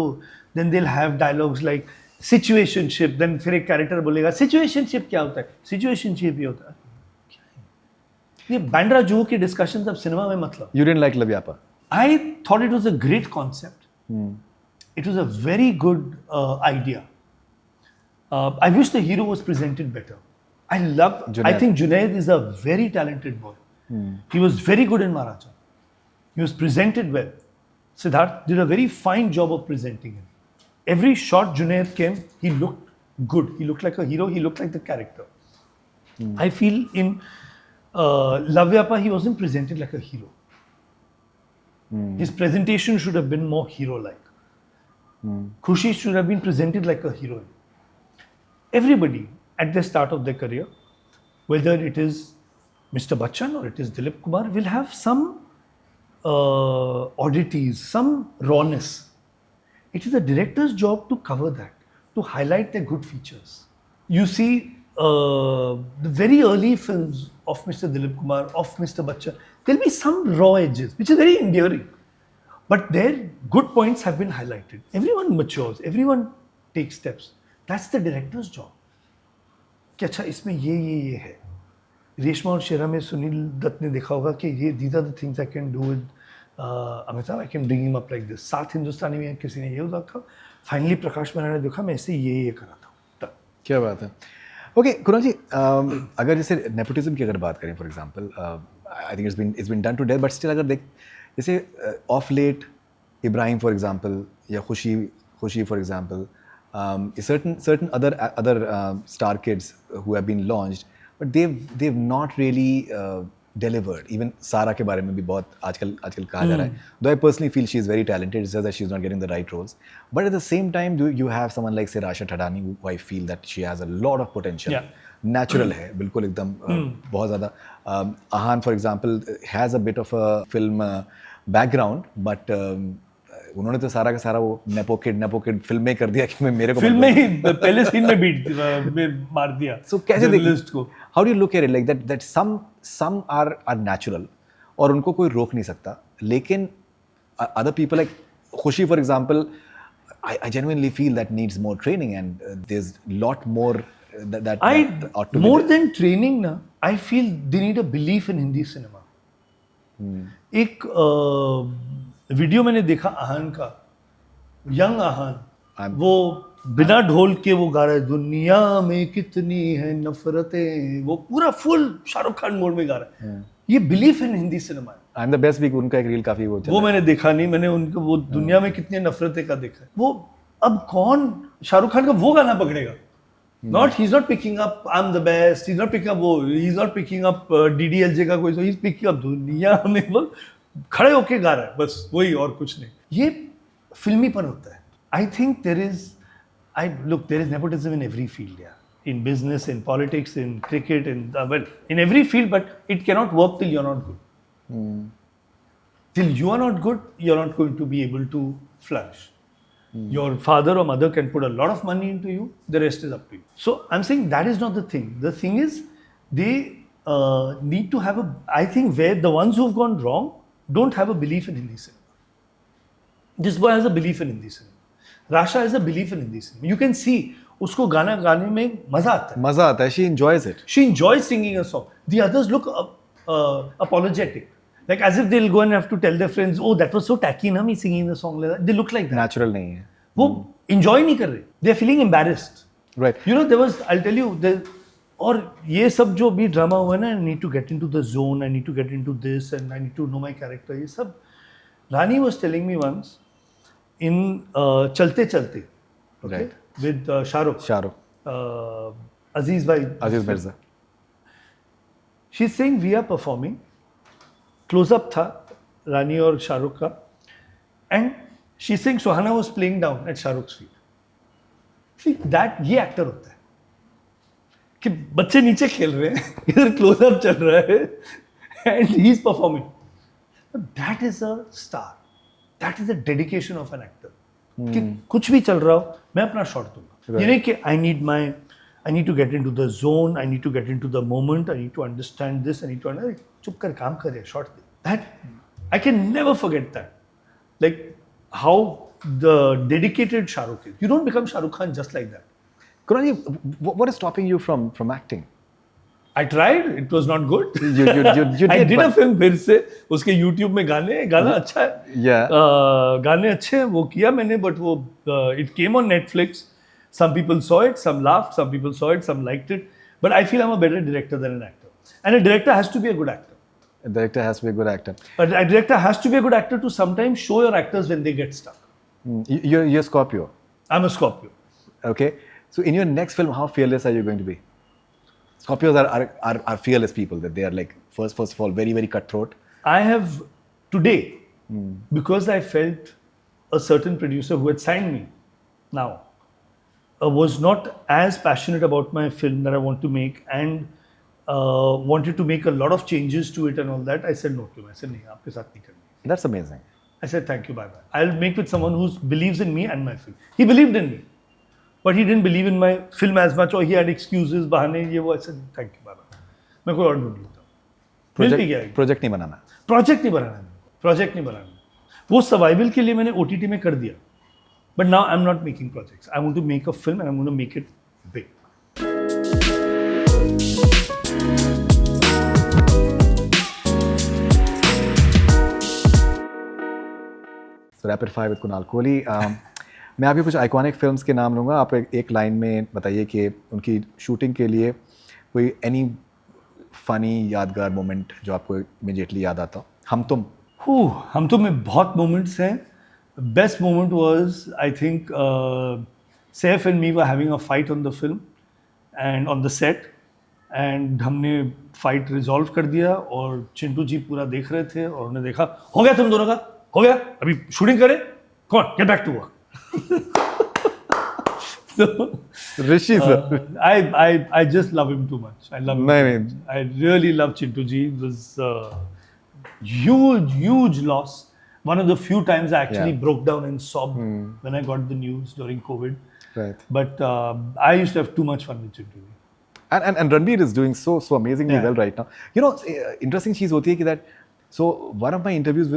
Then they'll have dialogues like situationship. Then फिर एक character बोलेगा situationship क्या होता है? Situationship ये होता है. ये बैंड्रा जुहू की discussions अब सिनेमा में मतलब. You didn't like Lavyapa? I thought it was a great concept. It was a very good idea. I wish the hero was presented better. I think Junaid is a very talented boy. He was very good in Maharaja. He was presented well. Siddharth did a very fine job of presenting him. Every shot Junaid came, he looked good. He looked like a hero. He looked like the character. I feel in Lavyapa, he wasn't presented like a hero. His presentation should have been more hero-like. Khushi should have been presented like a heroine. Everybody at the start of their career, whether it is Mr. Bachchan or it is Dilip Kumar, will have some oddities, some rawness. It is the director's job to cover that, to highlight their good features. You see the very early films of Mr. Dilip Kumar, of Mr. Bachchan, there'll be some raw edges, which is very endearing. But their good points have been highlighted. Everyone matures, everyone takes steps. That's the director's job. कि अच्छा इसमें ये है. रेशमा और शेरा में सुनील दत्त ने देखा होगा कि ये these are the things I can do with Amitabh. I can bring him up like this. 7 हिंदुस्तानी में किसी ने ये देखा. फाइनली प्रकाश मैनन ने देखा मैं ऐसे ये करा था. क्या बात है. ओके कुणाल जी, अगर जैसे नेपोटिज्म की अगर बात करें for example, I think it's been done to death, but still अगर देख जैसे of late Ibrahim for example या Khushi for example, certain other star kids who have been launched, but they've not really delivered. Even Sara के बारे में भी बहुत आजकल कहा जा रहा है. Though I personally feel she is very talented, it's just that she's not getting the right roles. But at the same time, you have someone like say Rasha Thadani, who I feel that she has a lot of potential. Yeah. Natural है बिल्कुल एकदम बहुत ज़्यादा. Ahan for example has a bit of a film background, but उन्होंने तो सारा का सारा वो नेपो किड फिल्म में कर दिया कि मैं मेरे को फिल्म में ही पहले सीन में बीट में मार दिया. So कैसे जर्नलिस्ट को? How do you look at it like that some are natural और उनको कोई रोक नहीं सकता, लेकिन other people like खुशी for example, I genuinely feel that needs more training and there's lot more that ought to be more there. than training ना, I feel they need a belief in Hindi cinema. एक video मैंने देखा आहान का, young आहान, वो बिना ढोल के वो गा रहा है, दुनिया में कितनी है नफरतें, वो पूरा फुल शाहरुख खान मोड में गा रहा है. ये बिलीफ इन हिंदी सिनेमा है. I'm the best week उनका एक रील काफी वो मैंने देखा नहीं, मैंने उनको वो दुनिया में कितनी नफरतें का देखा है. वो अब कौन शाहरुख खान का वो गाना पकड़ेगा? he's not picking up I'm the best, he's not picking up DDLJ का कोई, so he's picking up दुनिया में, वो खड़े होके गा रहा है बस, वही और कुछ नहीं. ये फिल्मीपन होता है. I think there is nepotism in every field, yeah. In business, in politics, in cricket, in every field, but it cannot work till you're not good. Till you are not good, you're not going to be able to flourish. Your father or mother can put a lot of money into you, the rest is up to you. So I'm saying that is not the thing. The thing is, they need to have I think where the ones who've gone wrong don't have a belief in Hindi cinema. This boy has a belief in Hindi cinema. Rasha has a belief in Hindi cinema. You can see, उसको गाना गाने में मजा आता है. She enjoys it. She enjoys singing a song. The others look apologetic, like as if they'll go and have to tell their friends, oh that was so tacky na, me singing the song like that. They look like that. Natural नहीं है. वो enjoy नहीं कर रहे. They are feeling embarrassed. Right. You know, there was, I'll tell you, और ये सब जो भी ड्रामा हुआ ना, I need to get into the zone, I need to get into this, and I need to know my character. ये सब, Rani was telling me once in चलते चलते, okay, right, with Shahrukh, Aziz Mirza. She's saying we are performing, close up था Rani और Shahrukh का, and she's saying Suhana was playing down at Shahrukh's feet. See, that ये actor होता है कि बच्चे नीचे खेल रहे हैं, इधर क्लोज अप चल रहा है, and he is performing. That is a star, that is a dedication of an actor. कि कुछ भी चल रहा हो, मैं अपना शॉट दूंगा. ये नहीं कि I need to get into the zone, I need to get into the moment, I need to understand this, I need to understand. चुप कर काम करे, शॉट दे. That I can never forget that. Like how the dedicated Shahrukh is. You don't become Shahrukh Khan just like that. Kunal, what is stopping you from acting? I tried. It was not good. You did. I did a film फिर से, उसके YouTube में गाना अच्छा है. Yeah. गाने अच्छे हैं, वो किया मैंने, but वो it came on Netflix. Some people saw it, some laughed, some people saw it, some liked it. But I feel I'm a better director than an actor. And a director has to be a good actor. A director has to be a good actor. But a director has to be a good actor to sometimes show your actors when they get stuck. You're Scorpio. I'm a Scorpio. Okay. So in your next film, how fearless are you going to be? Scorpios are fearless people. That they are like first of all very very cutthroat. I have today, because I felt a certain producer who had signed me now was not as passionate about my film that I want to make, and wanted to make a lot of changes to it and all that. I said no to him. I said नहीं, आपके साथ नहीं करनी. That's amazing. I said thank you, bye bye. I'll make with someone who believes in me and my film. He believed in me, but he didn't believe in my film as much, or he had excuses, बहाने ये वो. I said thank you, bye bye. मैं कोई और ढूंढ लेता हूँ. मिल भी गया. Project नहीं बनाना. Project नहीं बनाना. वो survival के लिए मैंने OTT में कर दिया. But now I'm not making projects. I want to make a film and I'm going to make it big. So rapid fire with Kunal Kohli. मैं आपके कुछ आइकॉनिक फिल्म्स के नाम लूँगा, आप एक लाइन में बताइए कि उनकी शूटिंग के लिए कोई एनी फनी यादगार मोमेंट जो आपको इमीडिएटली याद आता हो. हम तो में बहुत मोमेंट्स हैं. Best moment was I think Saif and me were having a fight on the film and on the set, and हमने फाइट रिजॉल्व कर दिया और चिंटू जी पूरा देख रहे थे और उन्होंने देखा हो गया तुम दोनों का, हो गया, अभी शूटिंग करें, come on get back to work. So, Rishi sir. I just love him too much. I love him. नहीं. I really love Chintu ji. It was huge loss. One of the few times I actually broke down and sobbed when I got the news during COVID. Right. But I used to have too much fun with Chintu ji. And Ranveer is doing so amazingly Yeah. well right now. You know, interesting चीज़ होती है कि that so one of my interviews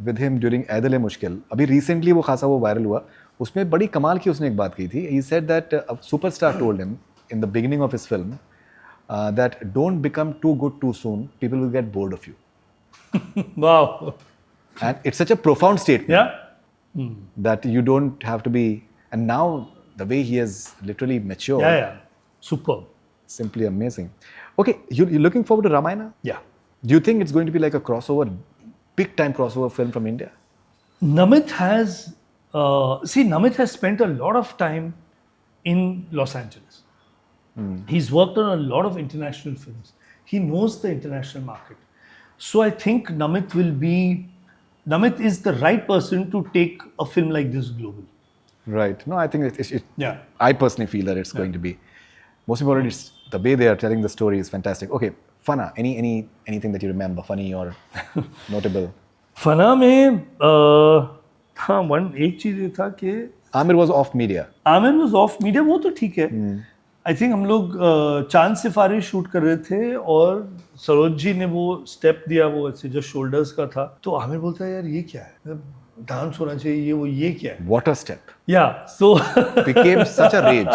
with him during Aidal मुश्किल, अभी recently वो खासा वो viral हुआ, उसमें बड़ी कमाल की उसने एक बात कही थी. He said that a superstar told him in the beginning of his film that don't become too good too soon, people will get bored of you. Wow. And it's such a profound statement. Yeah. That you don't have to be, and now the way he has literally matured, Yeah. Superb. simply amazing. Okay, you're looking forward to Ramayana? Yeah. Do you think it's going to be like a crossover, big time crossover film from India? Namit has Namit has spent a lot of time in Los Angeles. He's worked on a lot of international films. He knows the international market. So I think Namit is the right person to take a film like this global. Right. No, I think Yeah. I personally feel that it's going to be. Most importantly, it's the way they are telling the story is fantastic. Okay, Fana, anything that you remember, funny or notable? फना में एक चीज ये था कि Amir was off media. Aamir was of media, वो तो ठीक है. आई थिंक हम लोग चांद सिफारिश शूट कर रहे थे और सरोज जी ने वो स्टेप दिया, वो ऐसे जो शोल्डर्स का था, तो आमिर बोलता है यार ये क्या है, डांस होना चाहिए, ये क्या है. What a step. Yeah, so Became such a rage.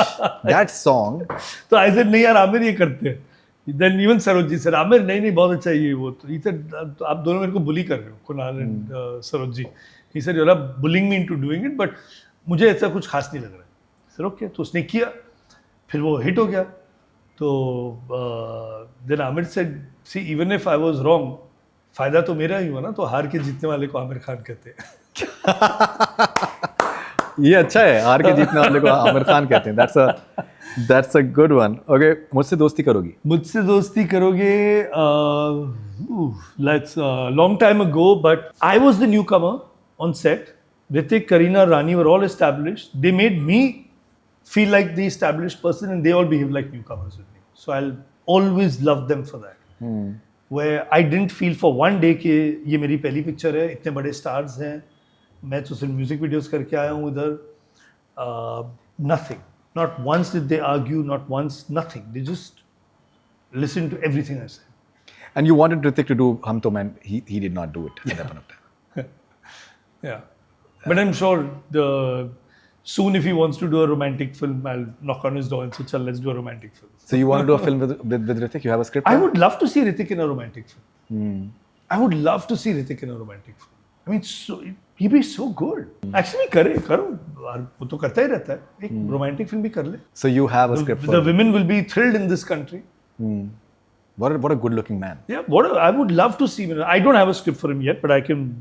That song. तो आई सेड नहीं यार आमिर ये करते हैं. Then even Saroj ji sir Aamir नहीं बहुत अच्छा है ये वो. तो he said तो आप दोनों मेरे को बुली कर रहे हो, Kunal and Saroj ji. He said you're not bullying me into doing it, but मुझे ऐसा कुछ खास नहीं लग रहा है. सर ओके, तो उसने किया, फिर वो हिट हो गया. तो then Aamir said see even if I was wrong, फायदा तो मेरा ही हुआ ना, तो हार के जीतने वाले को आमिर खान कहते हैं. ये अच्छा है, हार के जीतने वाले को आमिर खान कहते हैं. That's a good one. Okay, मुझसे दोस्ती करोगी? मुझसे दोस्ती करोगे? Let's long time ago, but I was the newcomer on set. Ritik, Kareena, Rani were all established. They made me feel like the established person, and they all behaved like newcomers with me. So I'll always love them for that. Where I didn't feel for one day कि ये मेरी पहली picture है, इतने बड़े stars हैं, मैं तो सिर्फ म्यूजिक वीडियोस करके आया हूँ इधर. Nothing. Not once did they argue, not once, nothing. They just listened to everything I said. And you wanted Ritik to do Hum Tum, and he did not do it at that point of time. Yeah. But I'm sure soon if he wants to do a romantic film, I'll knock on his door and say, "Chal, let's do a romantic film." So you want to do a film with Ritik? You have a script? I would love to see Ritik in a romantic film. I would love to see Ritik in a romantic film. I mean, he'd be so good. Actually, करो, वो तो करता ही रहता है. एक romantic film भी कर ले. So you have a script for The him. women will be thrilled in this country. What a good-looking man. Yeah, I would love to see him. I don't have a script for him yet, but I can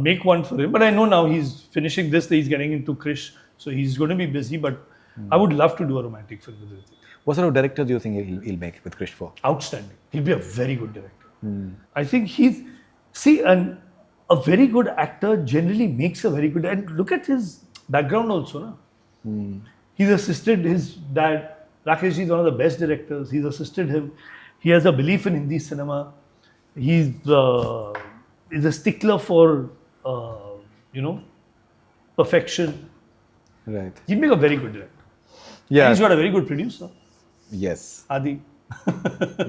make one for him. But I know now he's finishing this, he's getting into Krish, so he's going to be busy. But I would love to do a romantic film with Ritik. What sort of director do you think he'll make with Krish for? Outstanding. He'll be a very good director. I think a very good actor generally makes a very good. And look at his background also, na. He's assisted his dad. Rakesh is one of the best directors. He's assisted him. He has a belief in Hindi cinema. He's a stickler for perfection. Right. He'd make a very good director. Yeah. And he's got a very good producer. Yes. Adi.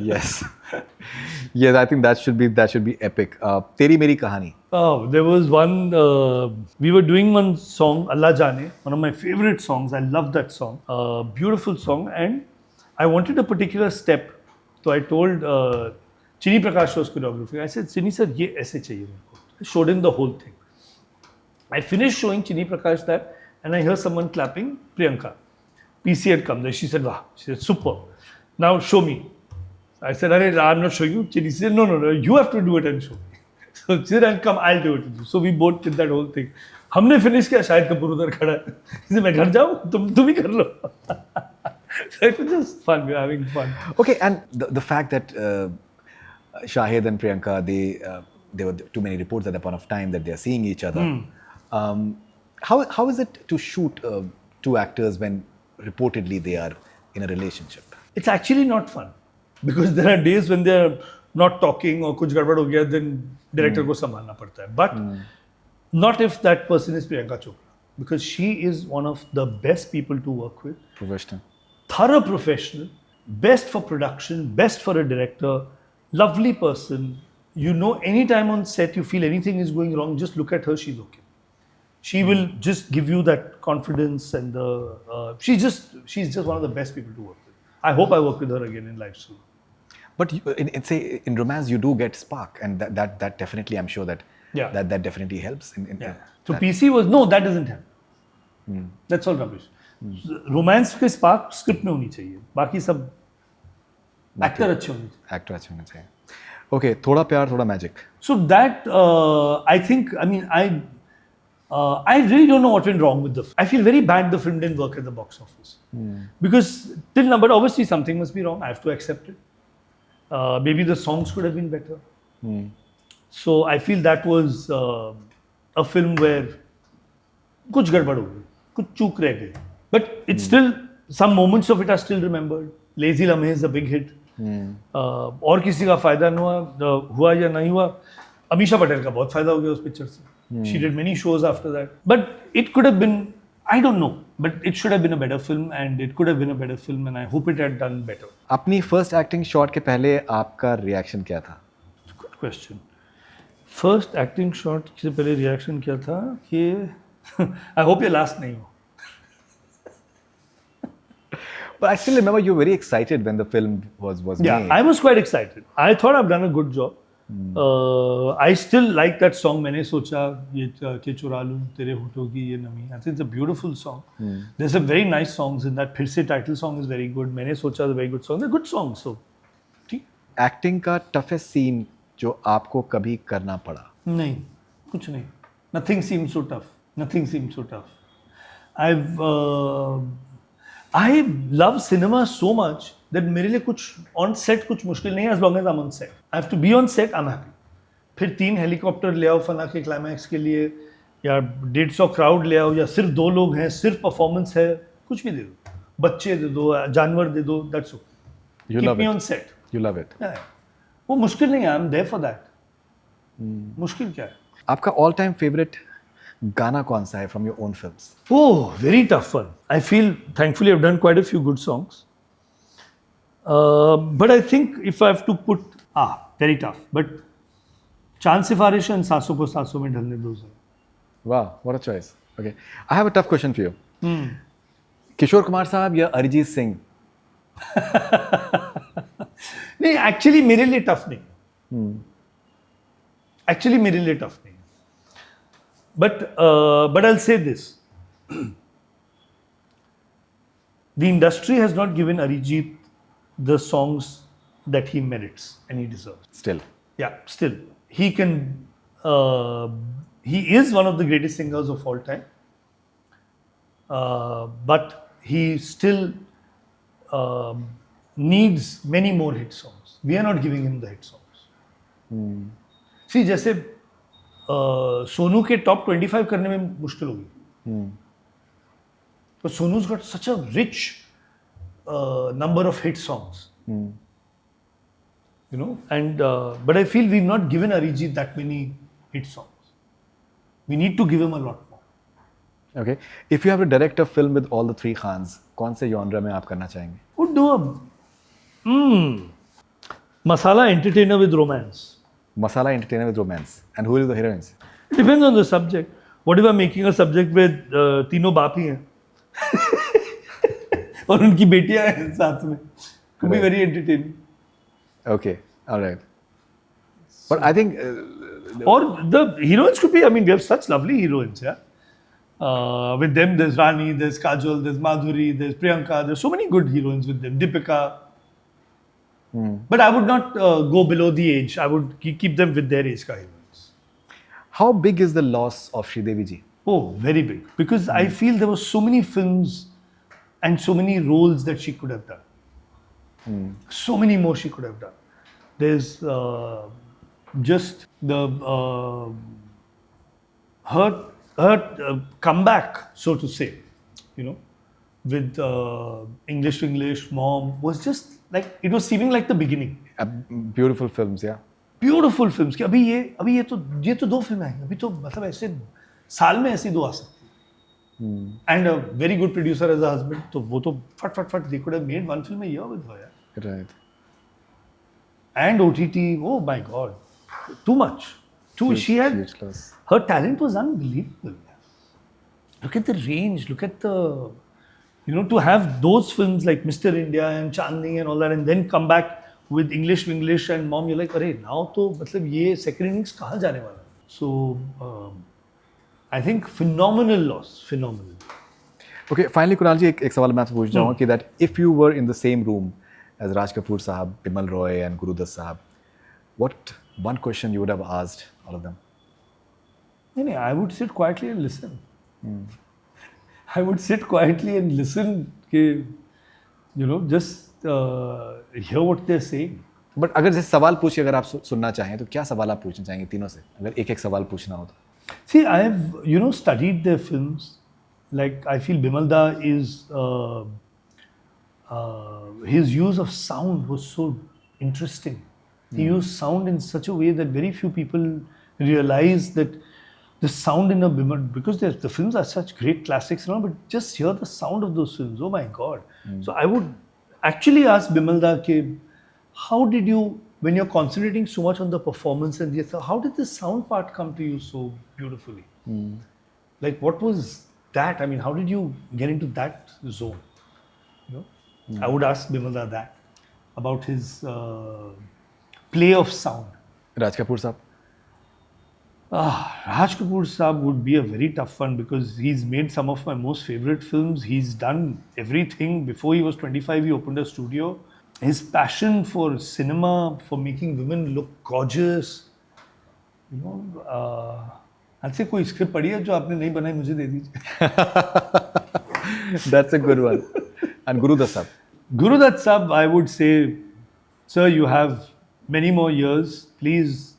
Yes. Yes, I think that should be epic. Teri Meri Kahani. Oh, there was one. We were doing one song, Allah Jaane, one of my favorite songs. I love that song. Beautiful song, and I wanted a particular step. So I told Chini Prakash was choreography. I said, Chini sir, ये ऐसे चाहिए मेरे को. I showed him the whole thing. I finished showing Chini Prakash that. and I hear someone clapping Priyanka. PC had come there. She said, "Wow." She said, "Super. Now show me." I said, "I'm not showing you." She said, "No. You have to do it and show me." So she said, "I'll come. I'll do it." So we both did that whole thing. हमने finish किया, शाहिद कपूर उधर खड़ा है. He said, "मैं घर जाऊँ, तुम ही कर लो." So it was just fun. We were having fun. Okay, and the fact that Shahid and Priyanka, there were too many reports at that point of time that they are seeing each other. How is it to shoot two actors when reportedly they are in a relationship? It's actually not fun because there are days when they're not talking or कुछ गड़बड़ हो गया, then director को संभालना पड़ता है. But not if that person is Priyanka Chopra, because she is one of the best people to work with. Professional. Thorough professional, best for production, best for a director, lovely person. You know, anytime on set you feel anything is going wrong, just look at her, she's okay. She will just give you that confidence and she's just one of the best people to work with. I hope I work with her again in life soon. But in romance you do get spark, and that definitely, I'm sure that that definitely helps. So PC was, no, that doesn't help. That's all rubbish. Romance के spark script में होनी चाहिए, बाकी सब actor अच्छे होने चाहिए. Okay, थोड़ा प्यार थोड़ा magic. So that I think, I mean, I really don't know what went wrong with the film. I feel very bad the film didn't work at the box office. Because till now, but obviously something must be wrong. I have to accept it. Maybe the songs could have been better. So I feel that was a film where कुछ गड़बड़ हो गई, कुछ चूक रह गई. But it's still, some moments of it are still remembered. Lazy Lamhe is a big hit. और किसी का फायदा न हुआ या नहीं हुआ. अमीषा पटेल का बहुत फायदा हो गया उस पिक्चर से. She did many shows after that. But it could have been, I don't know, but it should have been a better film, and it could have been a better film, and I hope it had done better. अपनी first acting shot के पहले आपका reaction क्या था? Good question. First acting shot से पहले reaction क्या था कि I hope ये लास्ट नहीं हो. But I still remember you were very excited when the film was made. Yeah, I was quite excited. I thought I've done a good job. I still like that song. मैंने सोचा ये के चुरा लूं तेरे होठों की ये नमी. I think it's a beautiful song. There's a very nice songs in that. फिर से title song is very good. मैंने सोचा is a very good song. They're good songs. So, ठीक. Acting का toughest scene जो आपको कभी करना पड़ा? नहीं, कुछ नहीं. Nothing seems so tough. Nothing seems so tough. I love cinema so much that मेरे लिए कुछ on set कुछ मुश्किल नहीं है, as long as I'm on set. I have to be on set, I'm happy. फिर 3 हेलीकॉप्टर ले आओ फना के क्लाइमैक्स के लिए, या 150 क्राउड ले आओ, या सिर्फ 2 लोग हैं, सिर्फ परफॉर्मेंस है, कुछ भी दे दो, बच्चे दे दो, जानवर दे दो, that's okay. Keep me on set. You love it. Yeah. वो मुश्किल नहीं है, I'm there for that. मुश्किल क्या है? आपका all time favorite गाना कौन सा है from your own films? Oh, very tough one. I feel, thankfully, I've done quite a few good songs. But I think if I have to put, very tough. But Chand Sifarish and Saasoo Ko Saasoo mein dhalne do. Wow, what a choice. Okay, I have a tough question for you. Kishore Kumar साहब या अरिजीत सिंह? नहीं, actually मेरे लिए tough नहीं. Actually मेरे लिए tough नहीं. But I'll say this. The industry has not given Arijit the songs that he merits and he deserves. Still. Yeah, still. He can, he is one of the greatest singers of all time. But he still needs many more hit songs. We are not giving him the hit songs. See, जैसे सोनू के top 25 करने में मुश्किल होगी. But Sonu's got such a rich number of hit songs. You know, and but I feel we've not given Arijit that many hit songs. We need to give him a lot more. Okay. If you have to direct a film with all the 3 Khans, कौन से genre में आप करना चाहेंगे? Would do a masala entertainer with romance. Masala entertainer with romance. And who is the heroines? It depends on the subject. What if I'm making a subject with तीनों बाप ही हैं और उनकी बेटियां हैं साथ में? Could be very entertaining. Okay, all right. But I think or the heroines could be, I mean, we have such lovely heroines, yeah. With them, there's Rani, there's Kajol, there's Madhuri, there's Priyanka. There's so many good heroines with them. Deepika. But I would not go below the age. I would keep them with their age ka heroines. How big is the loss of Sridevi ji? Oh, very big. Because I feel there were so many films and so many roles that she could have done. So many more she could have done. There's just the her comeback, so to say, you know, with English to English, Mom, was just like, it was seeming like the beginning. Beautiful films, yeah. Beautiful films कि अभी ये तो 2 फिल्में आई, अभी तो मतलब ऐसे साल में ऐसी 2 आ सकती हैं. And a very good producer as a husband, तो वो तो फट they could have made 1 film a year with her, yeah. Right. And OTT, oh my god, too much. She had Huge loss. her talent was unbelievable. Look at the range, look at the, you know, to have those films like Mr. India and Chandni and all that, and then come back with English and Mom, you're like, अरे now तो मतलब ये second innings कहाँ जाने वाला है? So I think phenomenal loss, phenomenal. Okay, finally Kunal ji, एक सवाल मैं आपसे पूछ जाऊँगा कि that if you were in the same room as Raj Kapoor sahab, Bimal Roy and Guru Dutt sahab, what one question you would have asked all of them? नहीं, I would sit quietly and listen. I would sit quietly and listen कि, you know, just hear what they're saying. But अगर जैसे सवाल पूछे, अगर आप सुनना चाहें तो क्या सवाल आप पूछना चाहेंगे तीनों से, अगर एक सवाल पूछना हो तो? See, I have, you know, studied their films. Like, I feel Bimal Da is, his use of sound was so interesting. He used sound in such a way that very few people realize that the sound in a Bimal, because the films are such great classics and all, but just hear the sound of those films, oh my God. So I would actually ask Bimal Da, how did you, when you're concentrating so much on the performance and the, how did the sound part come to you so beautifully? Like, what was that? I mean, how did you get into that zone? You know, I would ask Bimal Da that about his play of sound. Raj Kapoor sahab? Raj Kapoor Saab would be a very tough one because he's made some of my most favorite films. He's done everything. Before he was 25, he opened a studio. His passion for cinema, for making women look gorgeous. You know, I'd say कोई script पढ़ी है जो आपने नहीं बनाई मुझे दे दीजिए. That's a good one. And Guru Dutt sahab? Guru Dutt Saab, I would say, sir, you have many more years. Please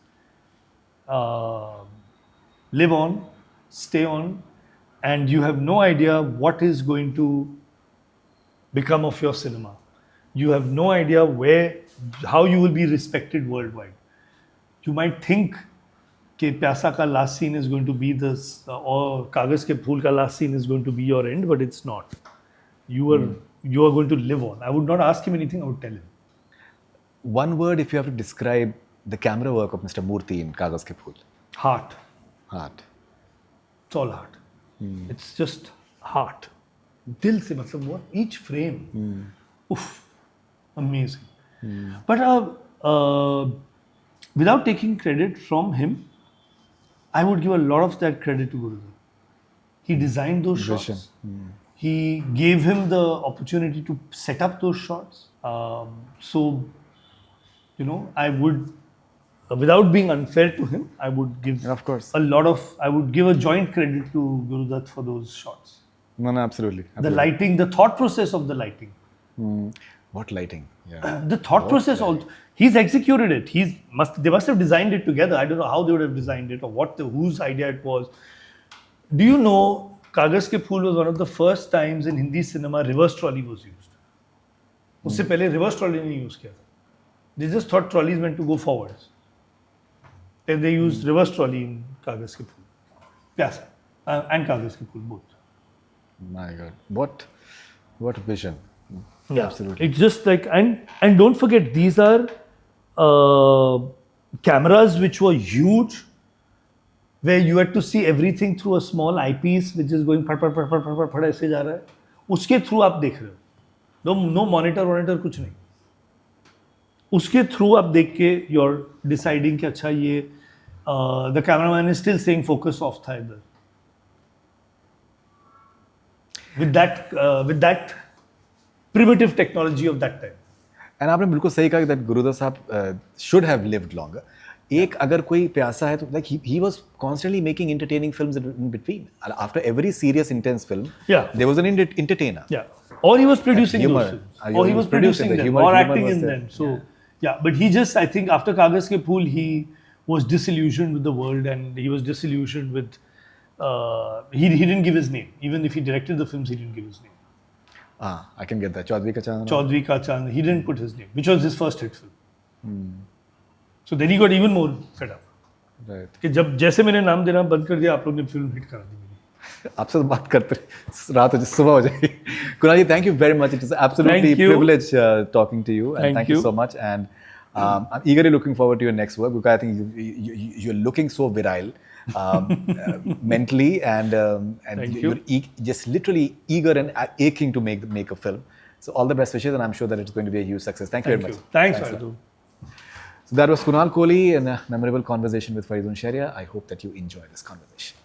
live on, stay on, and you have no idea what is going to become of your cinema. You have no idea how you will be respected worldwide. You might think that Pyasa ka last scene is going to be this, or Kagaz ke Phool ka last scene is going to be your end, but it's not. You are going to live on. I would not ask him anything, I would tell him. One word if you have to describe the camera work of Mr. Murthy in Kagaz ke Phool. Heart. Heart. It's all heart. It's just heart. Dil se, matlab, what? Each frame. Oof. Amazing. But without taking credit from him, I would give a lot of that credit to Guru. He designed those shots. He gave him the opportunity to set up those shots. So, you know, I would, without being unfair to him, I would give Of course. I would give a joint credit to Guru Dutt for those shots. No, absolutely. The lighting, the thought process of the lighting. What lighting? Yeah. The thought process also, he's executed it. They must have designed it together. I don't know how they would have designed it or whose idea it was. Do you know, Kagaz Ke Phool was one of the first times in Hindi cinema reverse trolley was used. उससे पहले reverse trolley नहीं use किया था. They just thought trolleys meant to go forwards. Then they used reverse trolley in Kagaz Ke Phool. Pyasa and Kagaz Ke Phool both. My God, what vision! Yeah, Absolutely. It's just like, and don't forget, these are cameras which were huge, where you had to see everything through a small eyepiece which is going फट ऐसे जा रहा है. उसके through आप देख रहे हो. No monitor कुछ नहीं. उसके थ्रू आप देख के you're deciding कि अच्छा ये the cameraman is still saying focus off था इधर. with that primitive technology of that time. And आपने बिल्कुल सही कहा that गुरुदास साहब should have lived longer. एक अगर कोई प्यासा है तो like he was constantly making entertaining films in between. After every serious intense film, Yeah. there was an entertainer. Yeah. Or he was producing humor. those films. Or Or he he was was producing producing the them. humor- Or humor acting was in there. them. So, yeah. But he just, I think, after Kagas Ke Phool, he was disillusioned with the world and he was disillusioned with. He didn't give his name. Even if he directed the films, he didn't give his name. I can get that. Chaudhary Ka Chand. Chaudhary Ka Chand, he didn't put his name, which was his first hit film. So then he got even more fed up. Right. कि जब जैसे मैंने नाम देना बंद कर दिया, आप लोग ने फिल्म हिट करा दी मेरी. आपसे तो बात करते रात हो जाए सुबह हो जाएगी. Kunal ji, thank you very much. It is absolutely Thank you. privilege talking to you, and Thank thank you you. so much. And I'm eagerly looking forward to your next work because I think you're looking so virile mentally, and Thank you. you're just literally eager and aching to make a film. So all the best wishes, and I'm sure that it's going to be a huge success. Thank you very much. Thanks, Faridoon. So that was Kunal Kohli in a memorable conversation with Faridoon Shahryar. I hope that you enjoy this conversation.